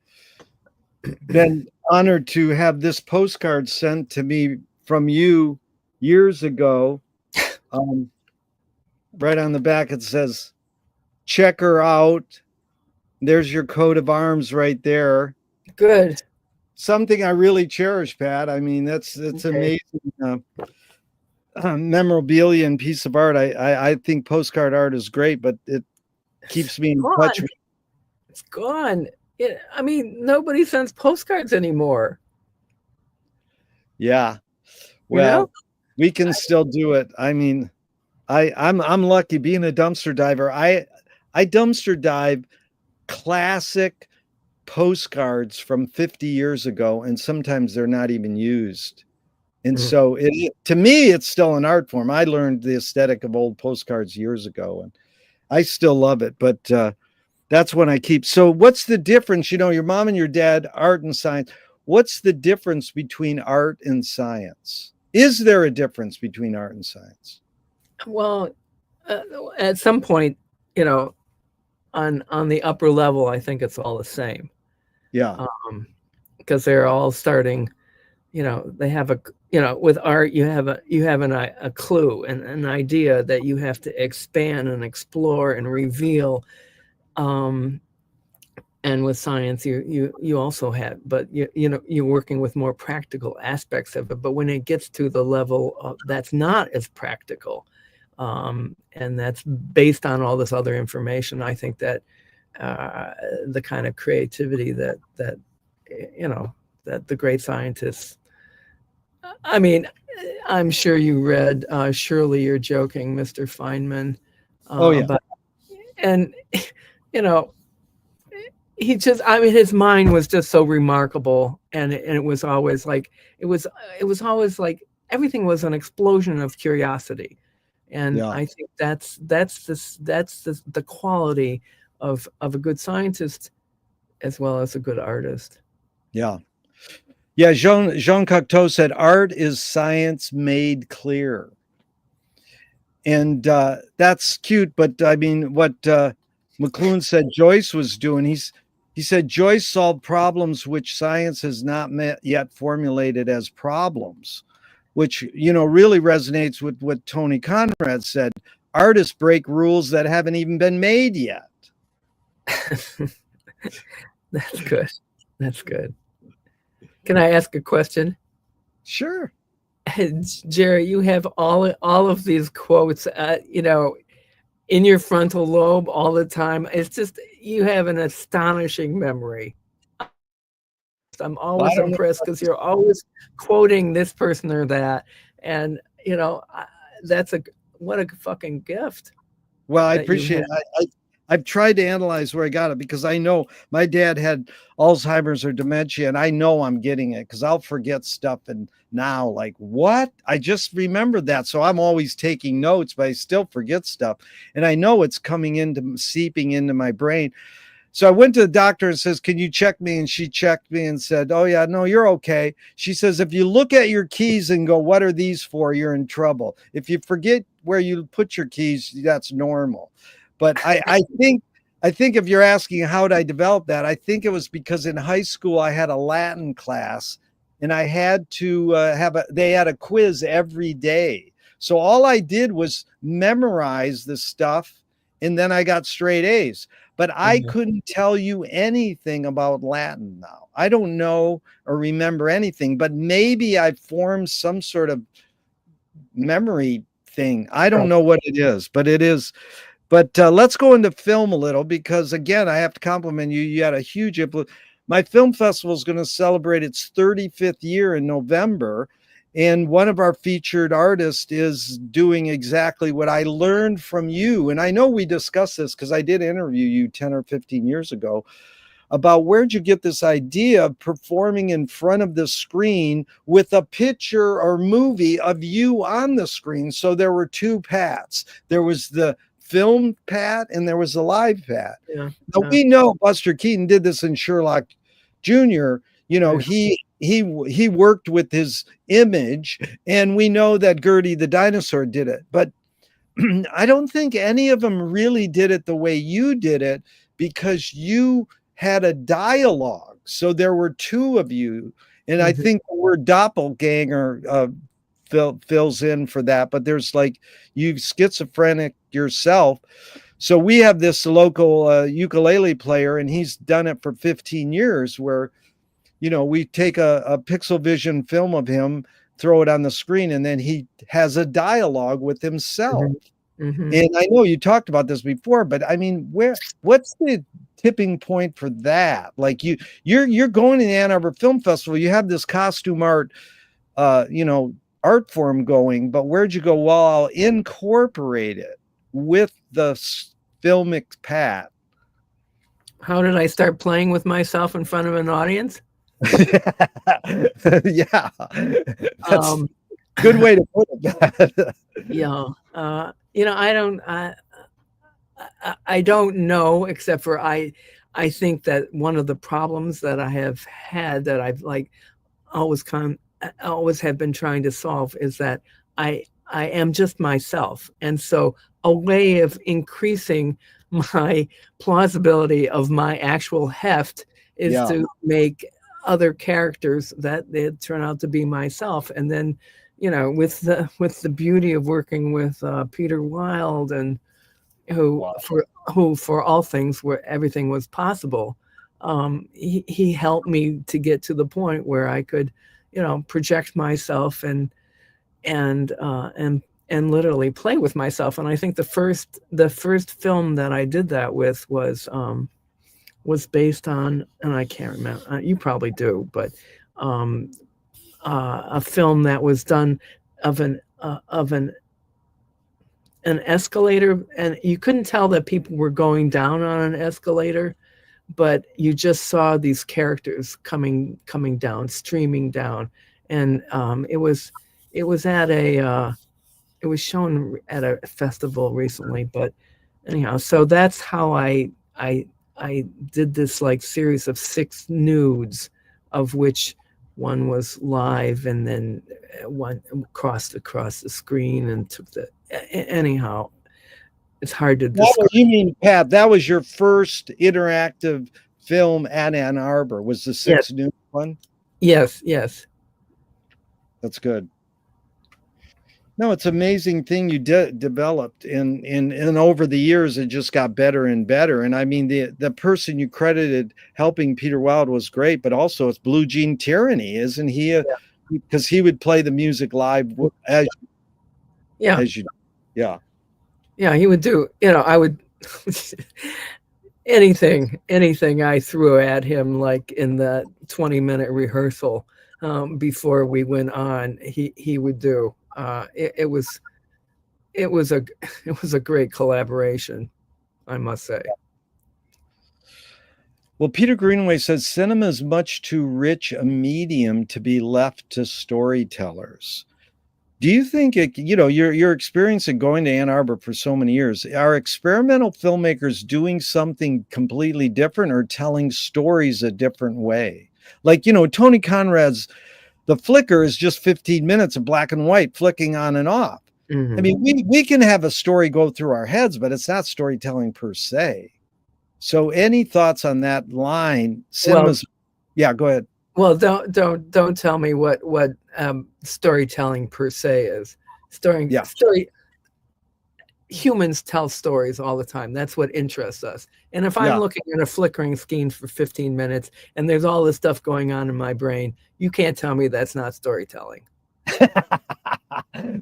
been honored to have this postcard sent to me from you years ago. Right on the back it says, check her out. There's your coat of arms right there. Good. Something I really cherish, Pat. I mean, it's okay. Amazing memorabilia and piece of art. I think postcard art is great, but it keeps me in touch. It's gone. Nobody sends postcards anymore. Yeah. Well, we can still do it. I mean, I'm lucky being a dumpster diver. I dumpster dive classic postcards from 50 years ago, and sometimes they're not even used. And so to me, it's still an art form. I learned the aesthetic of old postcards years ago, and I still love it. But that's when I keep. So what's the difference? Your mom and your dad, art and science. What's the difference between art and science? Is there a difference between art and science? Well, at some point, on the upper level, I think it's all the same. Yeah. Because they're all starting, they have with art, you have a clue and an idea that you have to expand and explore and reveal. And with science, you also have, but you're working with more practical aspects of it. But when it gets to the level that's not as practical, and that's based on all this other information, I think that the kind of creativity that the great scientists. I mean, I'm sure you read Surely You're Joking, Mr. Feynman. Oh yeah. And he just, his mind was just so remarkable, and it was always like, it was always like everything was an explosion of curiosity, And Yeah. I think that's the quality of a good scientist as well as a good artist. Yeah. Yeah. Jean Cocteau said, art is science made clear. And that's cute. But I mean, what McLuhan said Joyce was doing, he said Joyce solved problems which science has not yet formulated as problems, which, really resonates with what Tony Conrad said. Artists break rules that haven't even been made yet. That's good. That's good. Can I ask a question? Sure. Jerry, you have all of these quotes, in your frontal lobe all the time. It's just, you have an astonishing memory. I'm always impressed because you're always quoting this person or that. And, what a fucking gift. Well, I appreciate it. I've tried to analyze where I got it because I know my dad had Alzheimer's or dementia, and I know I'm getting it because I'll forget stuff. And now, like, what? I just remembered that. So I'm always taking notes, but I still forget stuff. And I know it's seeping into my brain. So I went to the doctor and says, can you check me? And she checked me and said, oh yeah, no, you're okay. She says, if you look at your keys and go, what are these for? You're in trouble. If you forget where you put your keys, that's normal. But I think if you're asking how did I develop that, I think it was because in high school I had a Latin class and I had to they had a quiz every day. So all I did was memorize the stuff and then I got straight A's. But I couldn't tell you anything about Latin now. I don't know or remember anything, but maybe I formed some sort of memory thing. I don't know what it is, but it is. But let's go into film a little because, again, I have to compliment you. You had a huge influence. My film festival is going to celebrate its 35th year in November. And one of our featured artists is doing exactly what I learned from you. And I know we discussed this because I did interview you 10 or 15 years ago about where'd you get this idea of performing in front of the screen with a picture or movie of you on the screen. So there were two Pats. There was the film Pat and there was a live Pat. Yeah. Now we know Buster Keaton did this in Sherlock Jr. He worked with his image, and we know that Gertie the dinosaur did it. But I don't think any of them really did it the way you did it because you had a dialogue. So there were two of you, and I think the word doppelganger fills in for that, but there's like you schizophrenic yourself. So we have this local ukulele player, and he's done it for 15 years where, we take a pixel vision film of him, throw it on the screen, and then he has a dialogue with himself. And I know you talked about this before, but I mean, what's the tipping point for that? Like you're going to the Ann Arbor Film Festival, you have this costume art, art form going, but where'd you go? Well, I'll incorporate it with the filmic Pat. How did I start playing with myself in front of an audience? Yeah, that's a good way to put it. I don't know, except for I think that one of the problems that I have had that I've always have been trying to solve is that I am just myself. And so a way of increasing my plausibility of my actual heft is to make other characters that they turn out to be myself. And then, with the beauty of working with Peter Wilde, and who for all things where everything was possible, he helped me to get to the point where I could, project myself and literally play with myself. And I think the first film that I did that with was based on, and I can't remember, you probably do, but a film that was done of an escalator, and you couldn't tell that people were going down on an escalator, but you just saw these characters coming down, streaming down, and it was at it was shown at a festival recently. But anyhow, so that's how I did this like series of 6 nudes, of which one was live, and then one crossed across the screen and took the. Anyhow, it's hard to describe. You mean, Pat, that was your first interactive film at Ann Arbor, was the 6 News one? Yes. That's good. No, it's an amazing thing you developed, and over the years it just got better and better. And I mean, the person you credited helping Peter Wilde was great, but also it's Blue Jean Tyranny, isn't he? Because he would play the music live as you. Yeah, he would do. I would anything I threw at him, like in the 20-minute rehearsal before we went on, he would do. It was a great collaboration, I must say. Well, Peter Greenaway says cinema is much too rich a medium to be left to storytellers. Do you think your experience of going to Ann Arbor for so many years, are experimental filmmakers doing something completely different or telling stories a different way? Like, Tony Conrad's The Flicker is just 15 minutes of black and white flicking on and off. Mm-hmm. I mean, we can have a story go through our heads, but it's not storytelling per se. So any thoughts on that line? Cinema's, yeah, go ahead. Well, don't tell me what storytelling per se is. Story. Humans tell stories all the time. That's what interests us. And if I'm looking at a flickering screen for 15 minutes and there's all this stuff going on in my brain, you can't tell me that's not storytelling.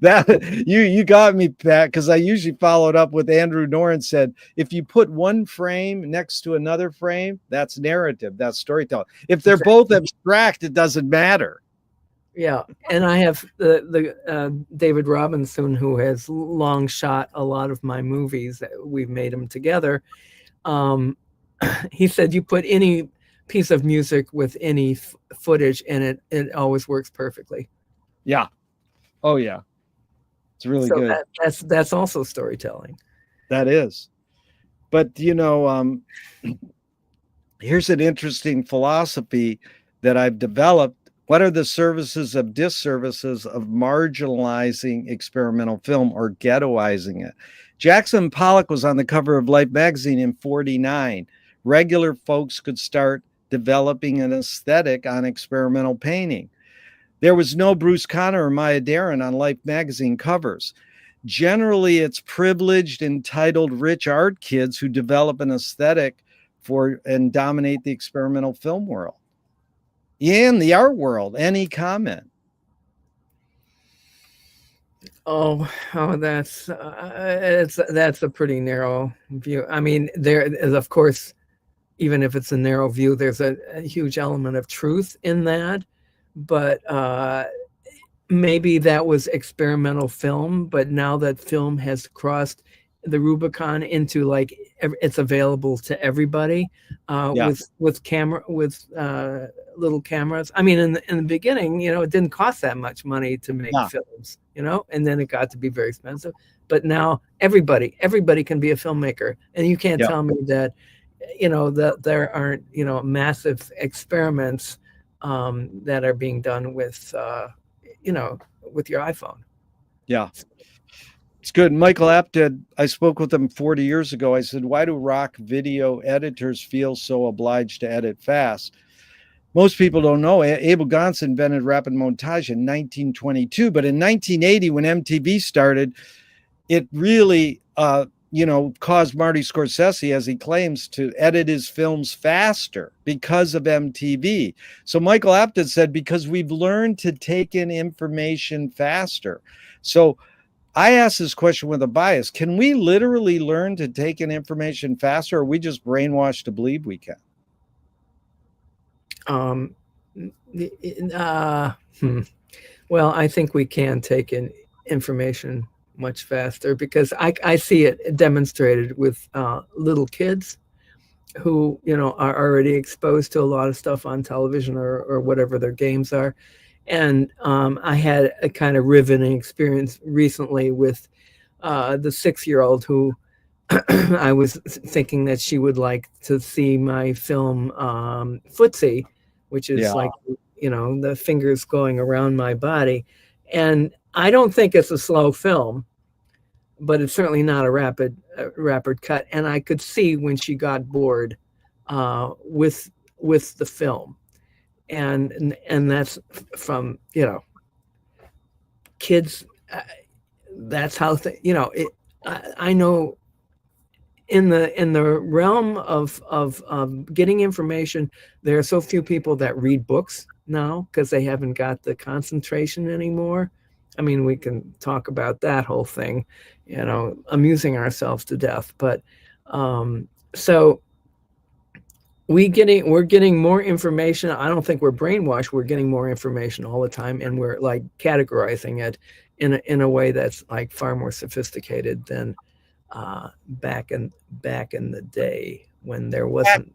That you got me, Pat, because I usually followed up with Andrew Norr and said, if you put one frame next to another frame, that's narrative, that's storytelling. If they're both abstract, it doesn't matter. Yeah, and I have the David Robinson, who has long shot a lot of my movies. We've made them together. He said, you put any piece of music with any footage in it always works perfectly. Yeah. Oh yeah. It's really good. That's also storytelling. That is. But here's an interesting philosophy that I've developed. What are the services of disservices of marginalizing experimental film or ghettoizing it? Jackson Pollock was on the cover of Life magazine in 1949. Regular folks could start developing an aesthetic on experimental painting. There was no Bruce Conner or Maya Deren on Life magazine covers. Generally, it's privileged, entitled, rich art kids who develop an aesthetic and dominate the experimental film world. In the art world, any comment? Oh, that's a pretty narrow view. I mean, there is, of course, even if it's a narrow view, there's a huge element of truth in that. But maybe that was experimental film. But now that film has crossed the Rubicon into like it's available to everybody with little cameras. I mean, in the beginning, it didn't cost that much money to make films, and then it got to be very expensive. But now everybody can be a filmmaker, and you can't tell me that that there aren't massive experiments that are being done with with your iPhone. Yeah. It's good. Michael Apted, I spoke with him 40 years ago. I said, why do rock video editors feel so obliged to edit fast? Most people don't know. Abel Gance invented rapid montage in 1922. But in 1980, when MTV started, it really, caused Marty Scorsese, as he claims, to edit his films faster because of MTV. So Michael Apted said, because we've learned to take in information faster. So I asked this question with a bias. Can we literally learn to take in information faster, or are we just brainwashed to believe we can? Well, I think we can take in information much faster because I see it demonstrated with little kids who, are already exposed to a lot of stuff on television or whatever their games are. And I had a kind of riveting experience recently with the 6-year-old who I was thinking that she would like to see my film Footsie, which is Yeah. like, the fingers going around my body. And I don't think it's a slow film, but it's certainly not a rapid cut. And I could see when she got bored with the film. And that's from, kids. That's how, I know in the realm of getting information, there are so few people that read books now because they haven't got the concentration anymore. I mean, we can talk about that whole thing, amusing ourselves to death. But so we're getting more information. I don't think we're brainwashed. We're getting more information all the time, and we're like categorizing it in a way that's like far more sophisticated than back in the day when there wasn't.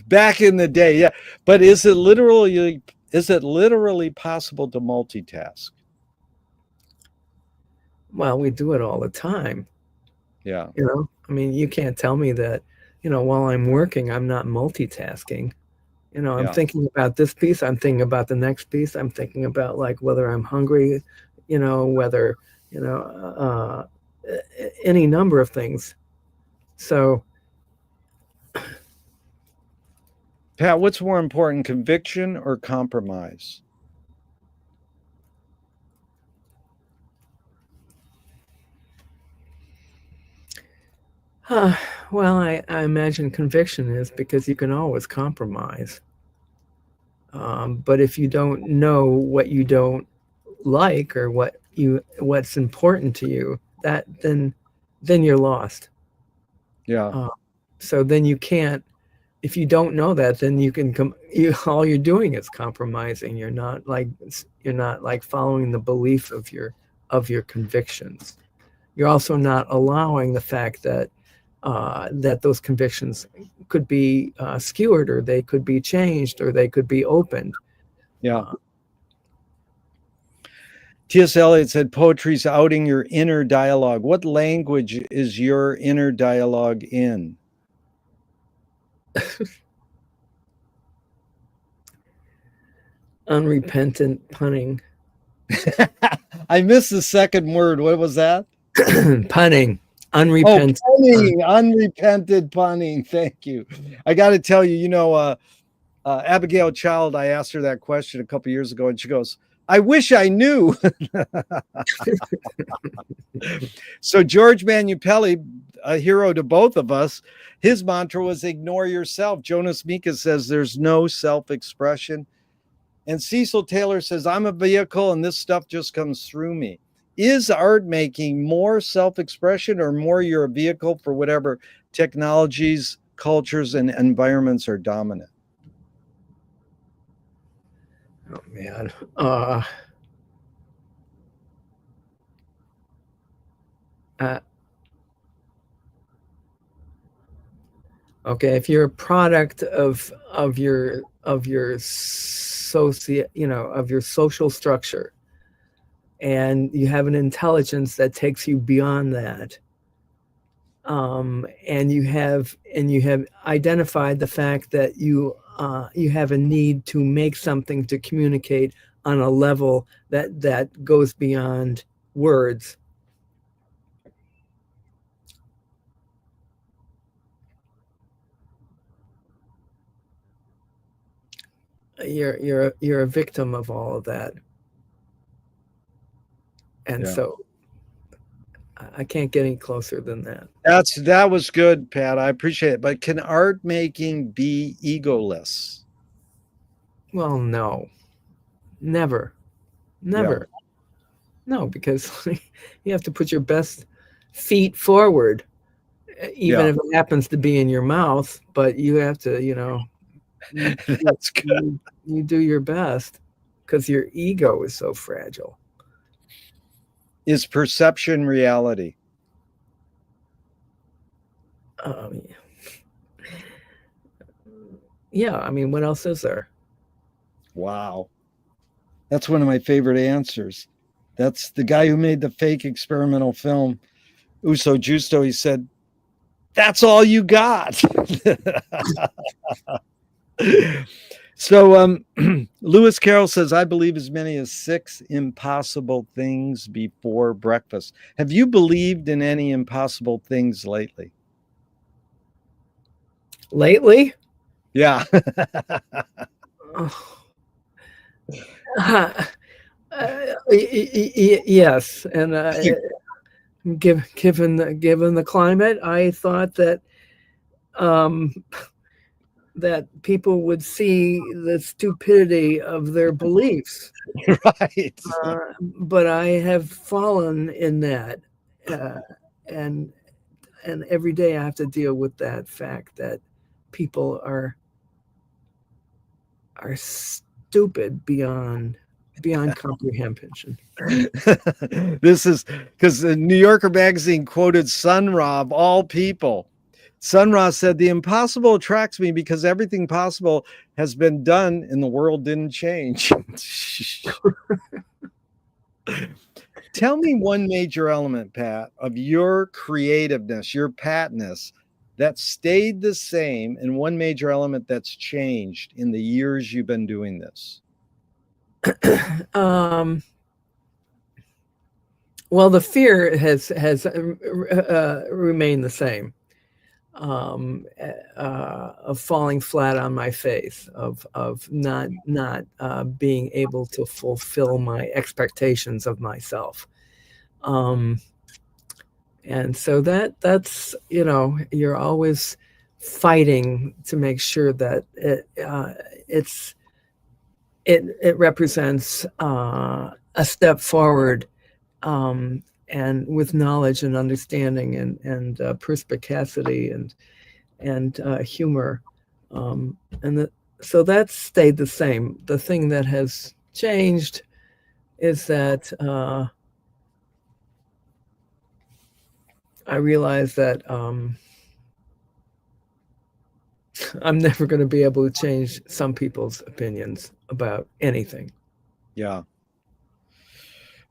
Back in the day, yeah. But is it literally possible to multitask? Well, we do it all the time. Yeah. I mean, you can't tell me that, while I'm working, I'm not multitasking. I'm Yeah. thinking about this piece, I'm thinking about the next piece, I'm thinking about like whether I'm hungry, whether, any number of things. So, Pat, what's more important, conviction or compromise? well, I imagine conviction is because you can always compromise. But if you don't know what you don't like or what's important to you, then you're lost. Yeah. So then you can't. If you don't know that, then you can all you're doing is compromising. You're not like following the belief of your convictions. You're also not allowing the fact that that those convictions could be skewered, or they could be changed, or they could be opened. Yeah. T.S. Eliot said poetry's outing your inner dialogue. What language is your inner dialogue in? Unrepentant punning. I missed the second word. What was that? Punning. Unrepentant. Oh, punning. Unrepented punning. Thank you. I got to tell you, Abigail Child, I asked her that question a couple years ago, and she goes, I wish I knew. So George Manupelli, a hero to both of us, his mantra was ignore yourself. Jonas Mika says there's no self-expression. And Cecil Taylor says, I'm a vehicle and this stuff just comes through me. Is art making more self-expression or more you're a vehicle for whatever technologies, cultures, and environments are dominant? Oh man. Okay, if you're a product of your of your social structure, and you have an intelligence that takes you beyond that, and you have identified the fact that you have a need to make something to communicate on a level that goes beyond words. You're a victim of all of that, and so I can't get any closer than that. That was good, Pat. I appreciate it. But can art making be egoless? Well, no, never. No, because you have to put your best feet forward, even if it happens to be in your mouth. But you have to, That's good. You do your best because your ego is so fragile. Is perception reality? Yeah, I mean, what else is there? Wow. That's one of my favorite answers. That's the guy who made the fake experimental film, Uso Justo. He said, "That's all you got." So Lewis Carroll says, I believe as many as 6 impossible things before breakfast. Have you believed in any impossible things lately? Lately? Yeah. Yes, and given the climate, I thought that that people would see the stupidity of their beliefs. Right. But I have fallen in that, and every day I have to deal with that fact that people are stupid beyond comprehension. This is because the New Yorker magazine quoted Sun Ra of all people. Sun Ra said, the impossible attracts me because everything possible has been done and the world didn't change. Tell me one major element, Pat, of your creativeness, your Patness, that stayed the same, and one major element that's changed in the years you've been doing this. Well, the fear has remained the same, of falling flat on my face, of not being able to fulfill my expectations of myself, and so that's you're always fighting to make sure that it represents a step forward, and with knowledge and understanding and perspicacity and humor, so that's stayed the same. The thing that has changed is that I realize that I'm never going to be able to change some people's opinions about anything. Yeah.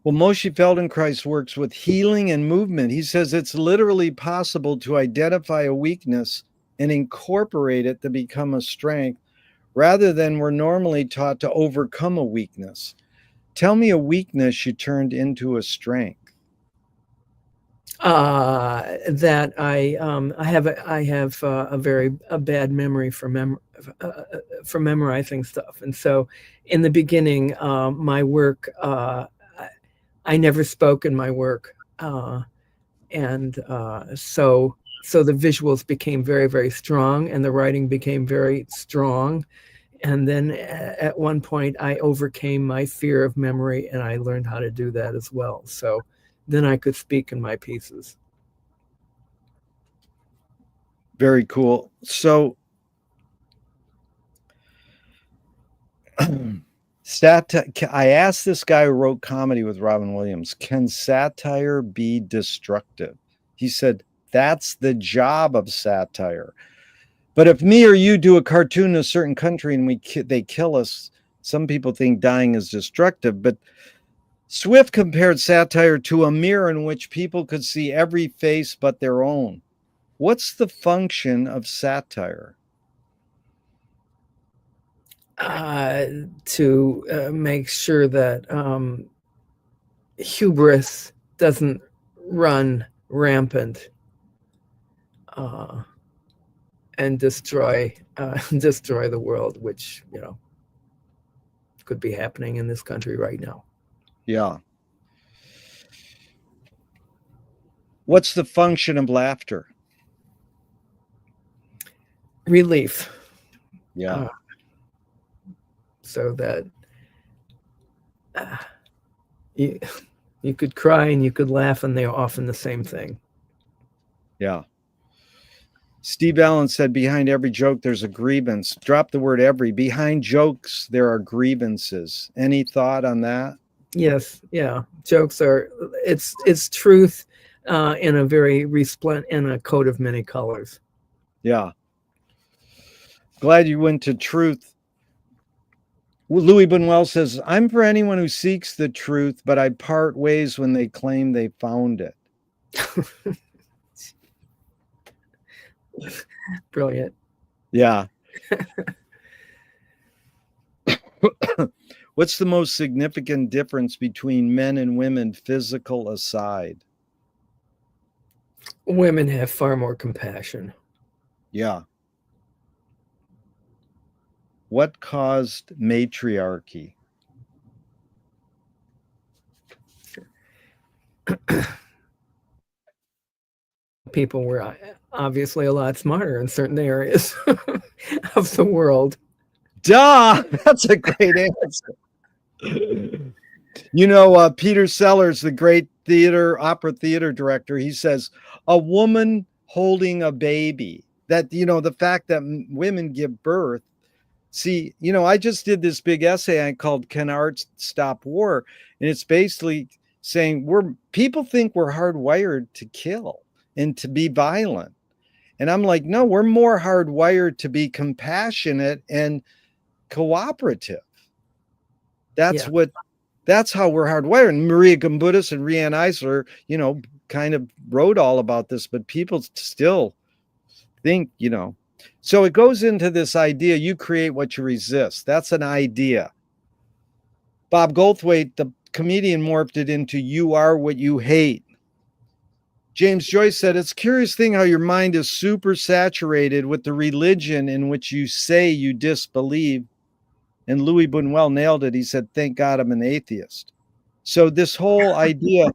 Well, Moshe Feldenkrais works with healing and movement. He says it's literally possible to identify a weakness and incorporate it to become a strength, rather than we're normally taught to overcome a weakness. Tell me a weakness you turned into a strength. That I have a very bad memory for memorizing stuff, and so in the beginning, my work, I never spoke in my work, and so the visuals became very, very strong, and the writing became very strong. And then at one point, I overcame my fear of memory, and I learned how to do that as well. So then I could speak in my pieces. Very cool. So I asked this guy who wrote comedy with Robin Williams, can satire be destructive? He said, that's the job of satire. But if me or you do a cartoon in a certain country and they kill us, some people think dying is destructive. But Swift compared satire to a mirror in which people could see every face but their own. What's the function of satire? To make sure that hubris doesn't run rampant and destroy the world, which could be happening in this country right now. Yeah. What's the function of laughter? Relief. Yeah. So that you could cry and you could laugh, and they're often the same thing. Yeah. Steve Allen said, behind every joke, there's a grievance. Drop the word every. Behind jokes, there are grievances. Any thought on that? Yes. Yeah. Jokes are, it's truth in a very in a coat of many colors. Yeah. Glad you went to truth. Louis Buñuel says, I'm for anyone who seeks the truth, but I part ways when they claim they found it. Brilliant. Yeah. What's the most significant difference between men and women, physical aside? Women have far more compassion. Yeah. What caused matriarchy? People were obviously a lot smarter in certain areas of the world. Duh! That's a great answer. You know, Peter Sellers, the great opera theater director, he says, a woman holding a baby, that, you know, the fact that women give birth. See, you know, I just did this big essay called Can Art Stop War? And it's basically saying people think we're hardwired to kill and to be violent. And I'm like, no, we're more hardwired to be compassionate and cooperative. That's how we're hardwired. And Maria Gombudas and Rianne Eisler, you know, kind of wrote all about this, but people still think, you know. So it goes into this idea, you create what you resist. That's an idea. Bob Goldthwait, the comedian, morphed it into you are what you hate. James Joyce said, it's a curious thing how your mind is super saturated with the religion in which you say you disbelieve. And Louis Buñuel nailed it. He said, thank God I'm an atheist. So this whole idea,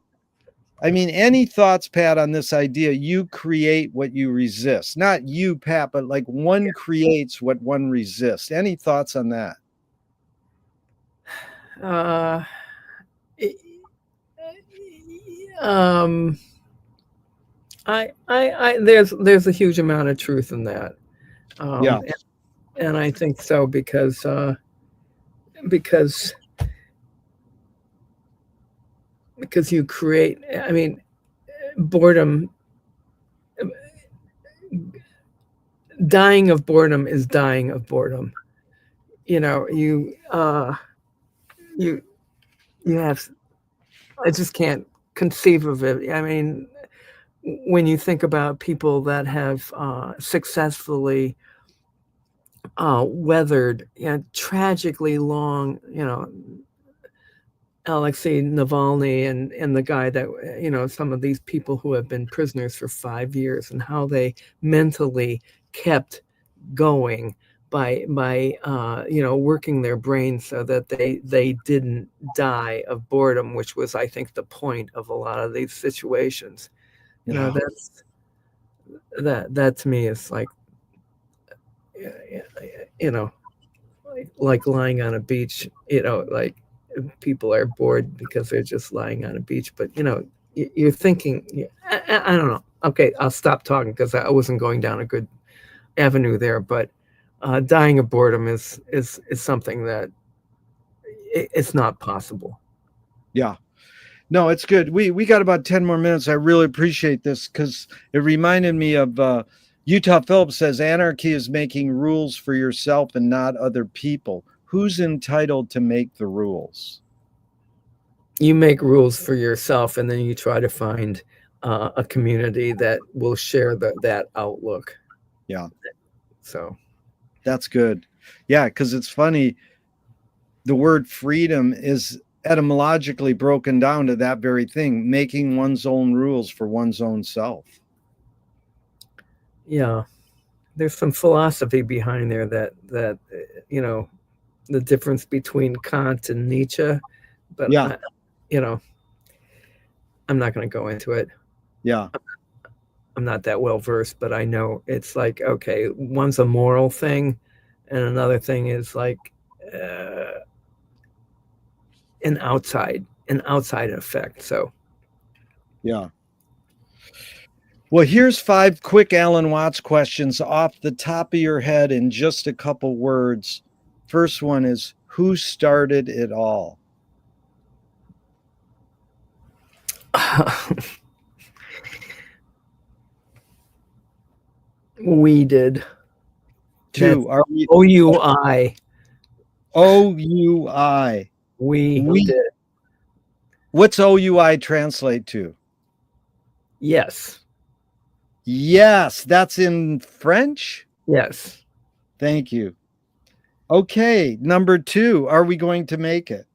I mean, any thoughts, Pat, on this idea, you create what you resist. Not you, Pat, but like one creates what one resists. Any thoughts on that? There's a huge amount of truth in that. Yeah. And I think so because you create, I mean, boredom, dying of boredom is dying of boredom. You know, you have, I just can't conceive of it. I mean, when you think about people that have successfully weathered, you know, tragically long, you know, Alexei Navalny and the guy that, you know, some of these people who have been prisoners for 5 years, and how they mentally kept going by you know, working their brains so that they didn't die of boredom, which was, I think, the point of a lot of these situations. You know, that to me is like, you know, like lying on a beach, you know, like people are bored because they're just lying on a beach. But, you know, you're thinking, I don't know. Okay, I'll stop talking because I wasn't going down a good avenue there. But dying of boredom is something that it's not possible. Yeah. No, it's good. We got about 10 more minutes. I really appreciate this because it reminded me of Utah Phillips says anarchy is making rules for yourself and not other people. Who's entitled to make the rules? You make rules for yourself, and then you try to find a community that will share that outlook. Yeah. So that's good. Yeah, because it's funny. The word freedom is etymologically broken down to that very thing, making one's own rules for one's own self. Yeah, there's some philosophy behind there that you know, the difference between Kant and Nietzsche, but yeah, you know, I'm not going to go into it. Yeah, I'm not that well versed, but I know it's like, okay, one's a moral thing, and another thing is like an outside effect. So yeah. Well, here's 5 quick Alan Watts questions off the top of your head in just a couple words. First one is, who started it all? We did. 2, are we OUI. OUI. We We. did. What's OUI translate to? Yes. Yes, that's in French. Yes. Thank you. Okay, number 2. Are we going to make it?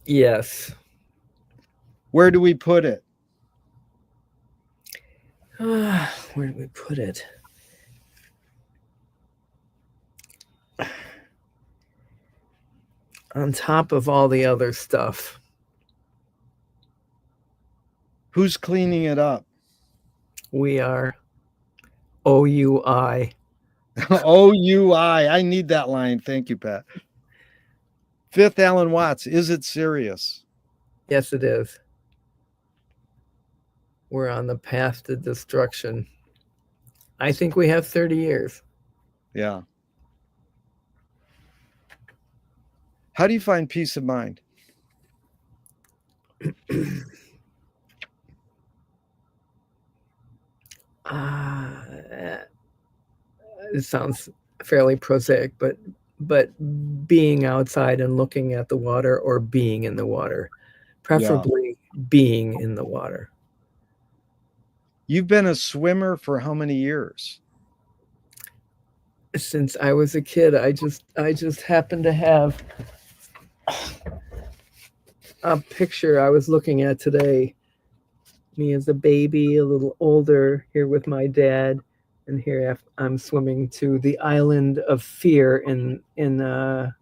Yes. Where do we put it? Where do we put it? On top of all the other stuff. Who's cleaning it up? We are. OUI. OUI. I need that line. Thank you, Pat. 5th, Alan Watts. Is it serious? Yes, it is. We're on the path to destruction. I think we have 30 years. Yeah. How do you find peace of mind? It sounds fairly prosaic, but being outside and looking at the water, or being in the water, preferably being in the water. You've been a swimmer for how many years? Since I was a kid. I just happened to have a picture I was looking at today. Me as a baby, a little older, here with my dad, and here I'm swimming to the island of Fear in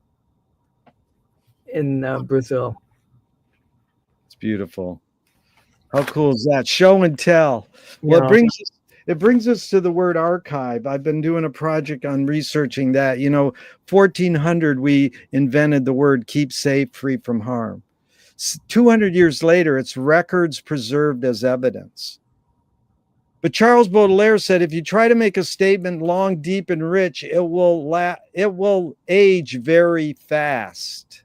Brazil. It's beautiful. How cool is that? Show and tell. Well, Yeah. it brings us to the word archive. I've been doing a project on researching that. 1400, we invented the word keep safe, free from harm. 200 years later, it's records preserved as evidence. But Charles Baudelaire said, if you try to make a statement long, deep, and rich, it will age very fast.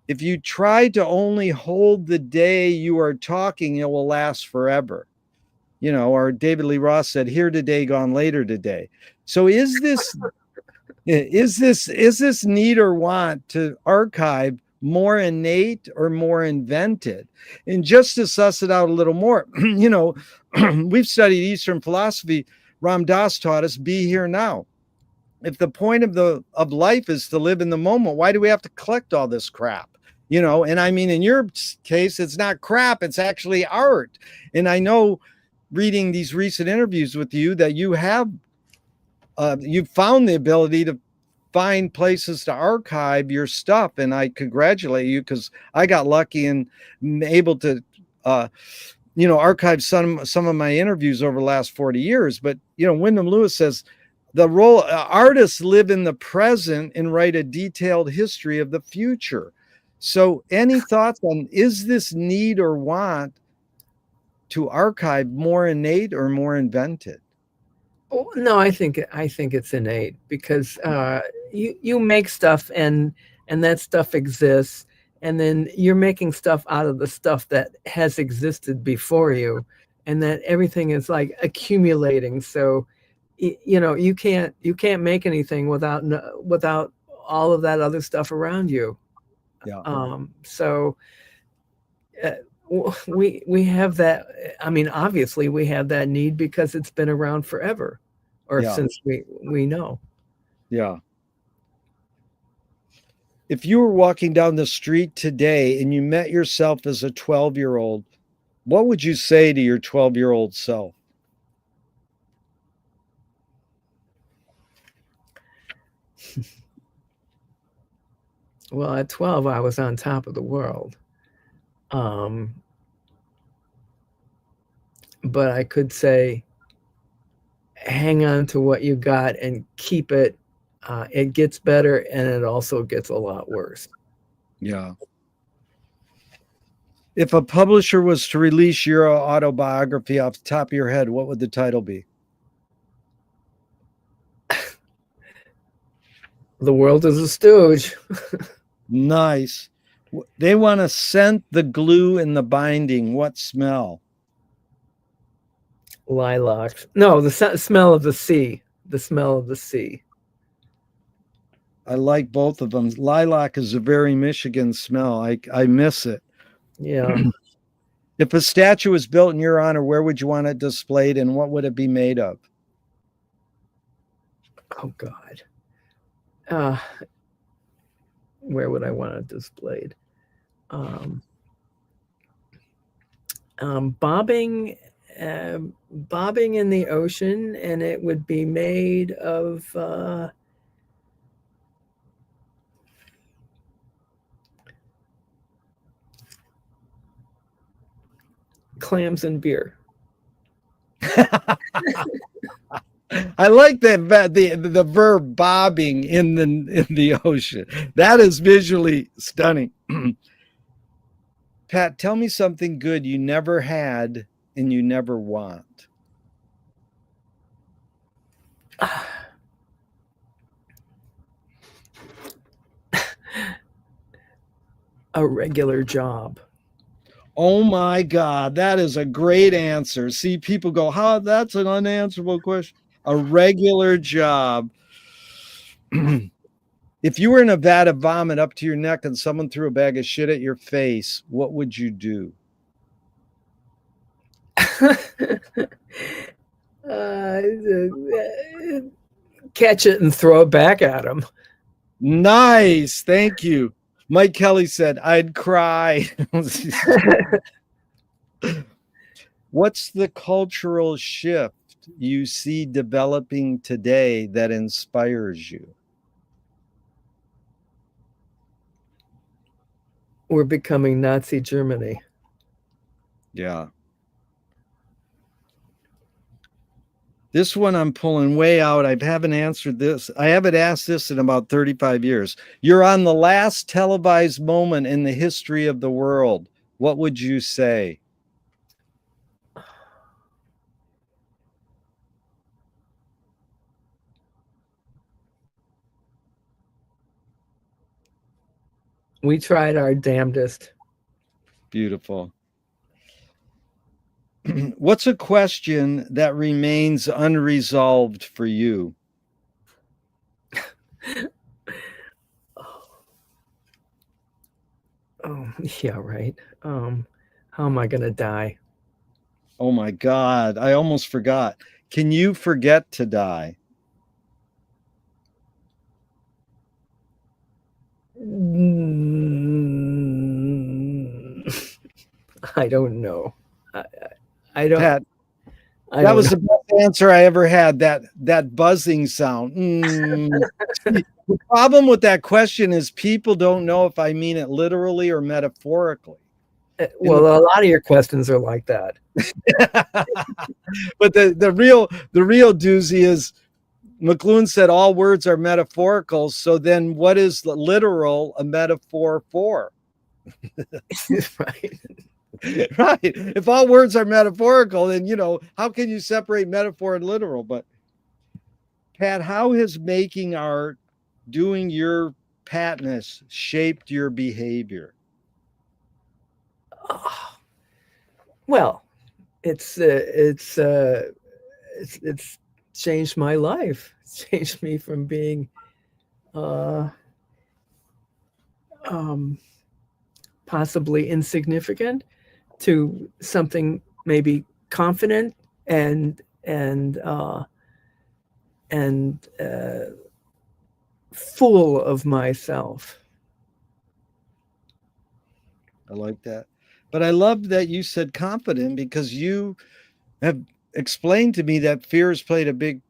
If you try to only hold the day you are talking, it will last forever. Or David Lee Roth said, here today, gone later today. So is this need or want to archive more innate or more invented? And just to suss it out a little more, we've studied Eastern philosophy. Ram Dass taught us, be here now. If the point of life is to live in the moment, why do we have to collect all this crap? And I mean, in your case, it's not crap, it's actually art. And I know, reading these recent interviews with you, that you have you've found the ability to find places to archive your stuff, and I congratulate you, because I got lucky and able to archive some of my interviews over the last 40 years. But Wyndham Lewis says the role artists live in the present and write a detailed history of the future. So any thoughts on, is this need or want to archive more innate or more invented? Oh, no, I think it's innate, because you make stuff and that stuff exists, and then you're making stuff out of the stuff that has existed before you, and that everything is like accumulating. So you can't make anything without all of that other stuff around you. So we have that. I mean, obviously we have that need because it's been around forever, or since we know. Yeah. If you were walking down the street today and you met yourself as a 12-year-old, what would you say to your 12-year-old self? Well, at 12, I was on top of the world. But I could say, hang on to what you got and keep it. It gets better, and it also gets a lot worse. Yeah. If a publisher was to release your autobiography off the top of your head, what would the title be? The world is a stooge. Nice. They want to scent the glue in the binding. What smell? Lilacs. No, the smell of the sea. The smell of the sea. I like both of them. Lilac is a very Michigan smell. I miss it. Yeah. If a statue was built in your honor, where would you want it displayed and what would it be made of? Oh God. Where would I want it displayed? Bobbing in the ocean, and it would be made of clams and beer. I like that the verb bobbing in the ocean. That is visually stunning. Pat, tell me something good you never had and you never want. A regular job. Oh my God, that is a great answer. See, people go, "How? That's an unanswerable question." A regular job. If you were in a vat of vomit up to your neck and someone threw a bag of shit at your face, what would you do? Catch it and throw it back at him. Nice. Thank you. Mike Kelly said, I'd cry. What's the cultural shift you see developing today that inspires you? We're becoming Nazi Germany. Yeah. This one I'm pulling way out. I haven't answered this. I haven't asked this in about 35 years. You're on the last televised moment in the history of the world. What would you say? We tried our damnedest. Beautiful. What's a question that remains unresolved for you? Oh, yeah, right. How am I going to die? Oh my God, I almost forgot. Can you forget to die? I don't know. I don't. Pat, I that don't was know. the best answer I ever had. That buzzing sound. The problem with that question is people don't know if I mean it literally or metaphorically. Well, a lot of your questions are like that. But the real doozy is McLuhan said all words are metaphorical. So then what is the literal a metaphor for? Right. Right. If all words are metaphorical, then, how can you separate metaphor and literal? But Pat, how has making art, doing your Patness shaped your behavior? Well, it's changed my life. It's changed me from being possibly insignificant to something maybe confident and full of myself. I like that. But I love that you said confident because you have explained to me that fear has played a big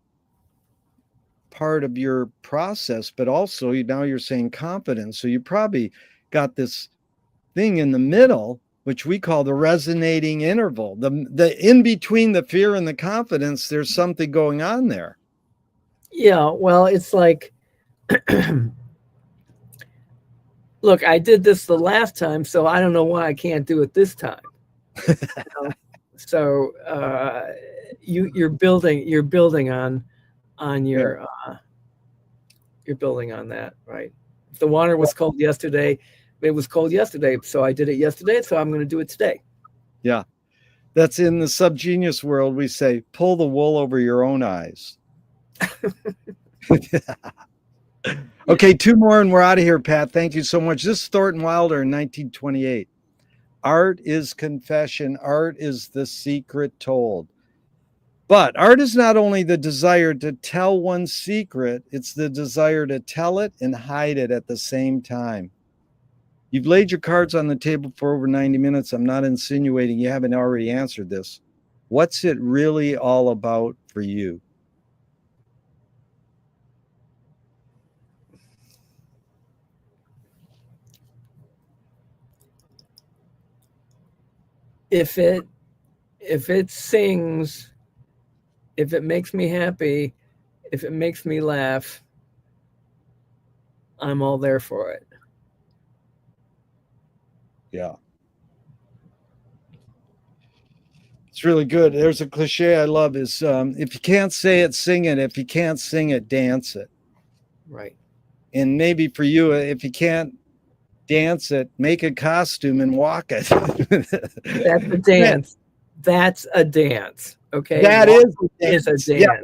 part of your process, but also now you're saying confidence. So you probably got this thing in the middle, which we call the resonating interval. The in between the fear and the confidence, there's something going on there. Yeah, well, it's like, look, I did this the last time, so I don't know why I can't do it this time. So you're building on your you're building on that, right? If the water was cold yesterday, it was cold yesterday, so I did it yesterday, so I'm going to do it today. Yeah. That's in the subgenius world. We say, pull the wool over your own eyes. Okay, two more and we're out of here, Pat. Thank you so much. This is Thornton Wilder in 1928. Art is confession. Art is the secret told. But art is not only the desire to tell one's secret, it's the desire to tell it and hide it at the same time. You've laid your cards on the table for over 90 minutes. I'm not insinuating you haven't already answered this. What's it really all about for you? If it sings, if it makes me happy, if it makes me laugh, I'm all there for it. Yeah. It's really good. There's a cliche I love is if you can't say it, sing it. If you can't sing it, dance it. Right. And maybe for you, if you can't dance it, make a costume and walk it. That's a dance. That's a dance. Okay. That is a dance. Yeah,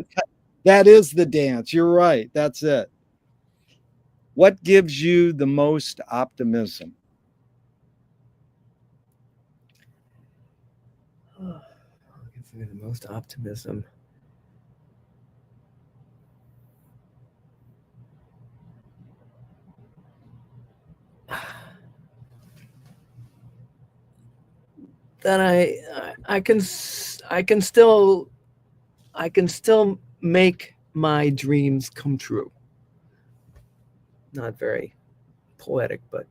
that is the dance. You're right. That's it. What gives you the most optimism? Oh, gives me the most optimism. That I can still make my dreams come true. Not very poetic, but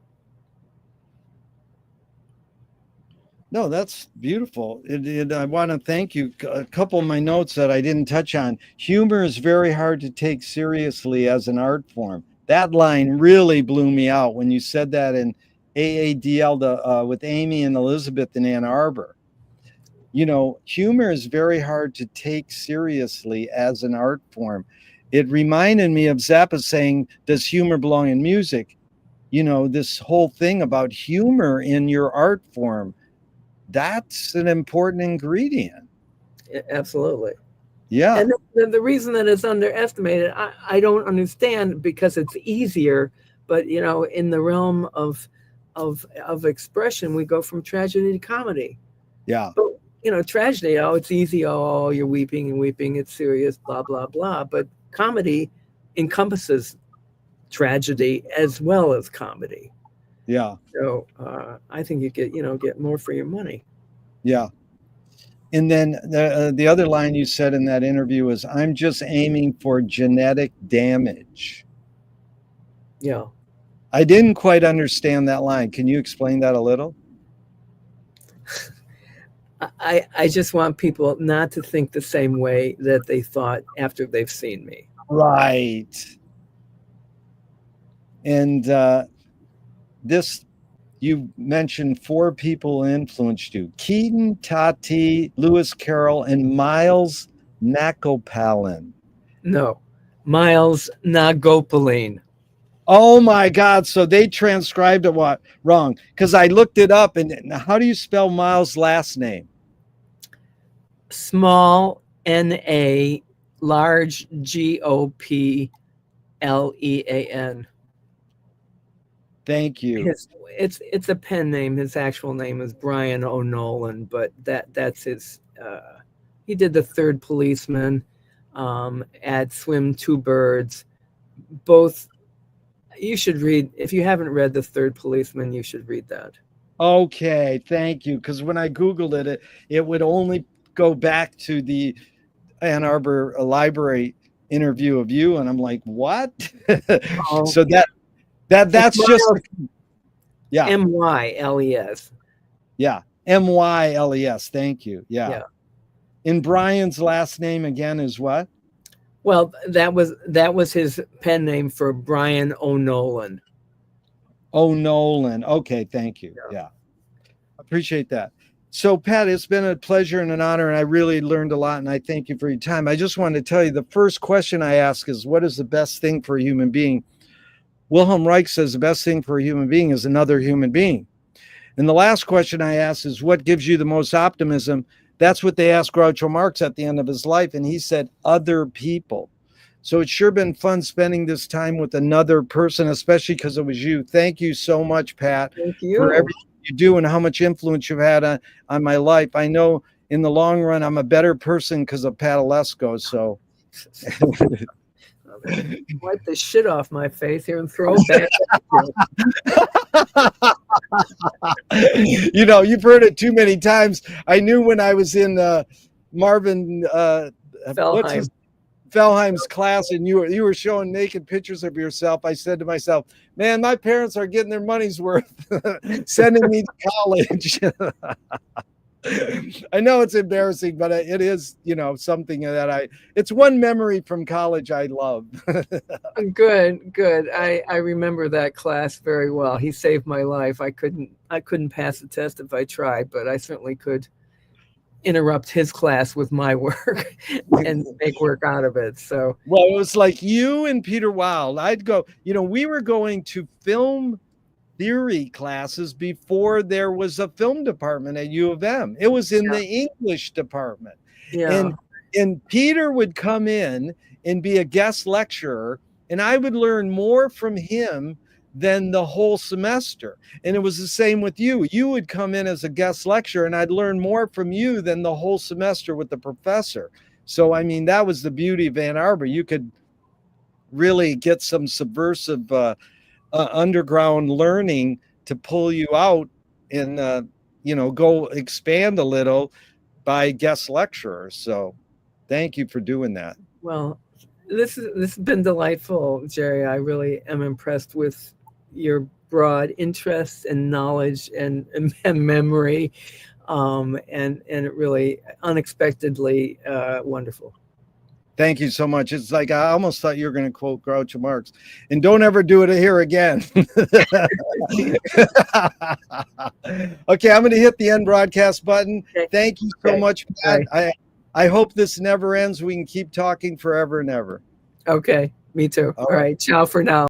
No, that's beautiful. I want to thank you. A couple of my notes that I didn't touch on. Humor is very hard to take seriously as an art form. That line really blew me out when you said that in AADL with Amy and Elizabeth in Ann Arbor. You know, humor is very hard to take seriously as an art form. It reminded me of Zappa saying, does humor belong in music? You know, this whole thing about humor in your art form. That's an important ingredient. absolutely. Yeah. And the reason that it's underestimated, I don't understand, because it's easier. But you know, in the realm of expression, we go from tragedy to comedy. Yeah. But you know, tragedy, oh, it's easy. Oh, you're weeping and weeping. It's serious. Blah blah blah. But comedy encompasses tragedy as well as comedy. Yeah. So I think you get more for your money. Yeah. And then the other line you said in that interview was, I'm just aiming for genetic damage. Yeah. I didn't quite understand that line. Can you explain that a little? I just want people not to think the same way that they thought after they've seen me. Right. And this, you mentioned 4 people influenced you: Keaton, Tati, Lewis Carroll, and Miles Nakopalin. No, Miles Nagopaline. Oh my God. So they transcribed it wrong? Because I looked it up. And how do you spell Miles' last name? Small N-A, large G-O-P-L-E-A-N. Thank you. It's a pen name. His actual name is Brian O'Nolan, but that's his. He did The Third Policeman, Add Swim Two Birds. Both you should read. If you haven't read The Third Policeman, you should read that. Okay, thank you. Because when I Googled it would only go back to the Ann Arbor Library interview of you, and I'm like, what? Oh. So that's just yeah. M-Y-L-E-S. Yeah, M-Y-L-E-S. Thank you. Yeah. And Brian's last name again is what? Well, that was his pen name for Brian O'Nolan. O'Nolan. Okay, thank you. Yeah. Appreciate that. So, Pat, it's been a pleasure and an honor, and I really learned a lot, and I thank you for your time. I just wanted to tell you, the first question I ask is, what is the best thing for a human being? Wilhelm Reich says the best thing for a human being is another human being. And the last question I ask is, what gives you the most optimism? That's what they asked Groucho Marx at the end of his life, and he said, other people. So it's sure been fun spending this time with another person, especially because it was you. Thank you so much, Pat, Thank for you. everything you do and how much influence you've had on my life. I know in the long run, I'm a better person because of Pat Oleszko. So Wipe the shit off my face here and throw it back. you know, you've heard it too many times. I knew when I was in Marvin Fellheim's class, and you were showing naked pictures of yourself. I said to myself, man, my parents are getting their money's worth sending me to college. I know it's embarrassing, but it is, you know, something that it's one memory from college I love. Good. I remember that class very well. He saved my life. I couldn't pass the test if I tried, but I certainly could interrupt his class with my work and make work out of it. So, well, it was like you and Peter Wild. I'd go, you know, we were going to film theory classes before there was a film department at U of M. It was in the English department. Yeah. And Peter would come in and be a guest lecturer, and I would learn more from him than the whole semester. And it was the same with you. You would come in as a guest lecturer, and I'd learn more from you than the whole semester with the professor. So, I mean, that was the beauty of Ann Arbor. You could really get some subversive underground learning to pull you out and, you know, go expand a little by guest lecturers. So thank you for doing that. Well, this has been delightful, Jerry. I really am impressed with your broad interest and knowledge and memory, and it really unexpectedly wonderful. Thank you so much. It's like I almost thought you were going to quote Groucho Marx. And don't ever do it here again. Okay, I'm going to hit the end broadcast button. Okay. Thank you so much, Pat. Right. I hope this never ends. We can keep talking forever and ever. Okay, me too. All right, ciao for now.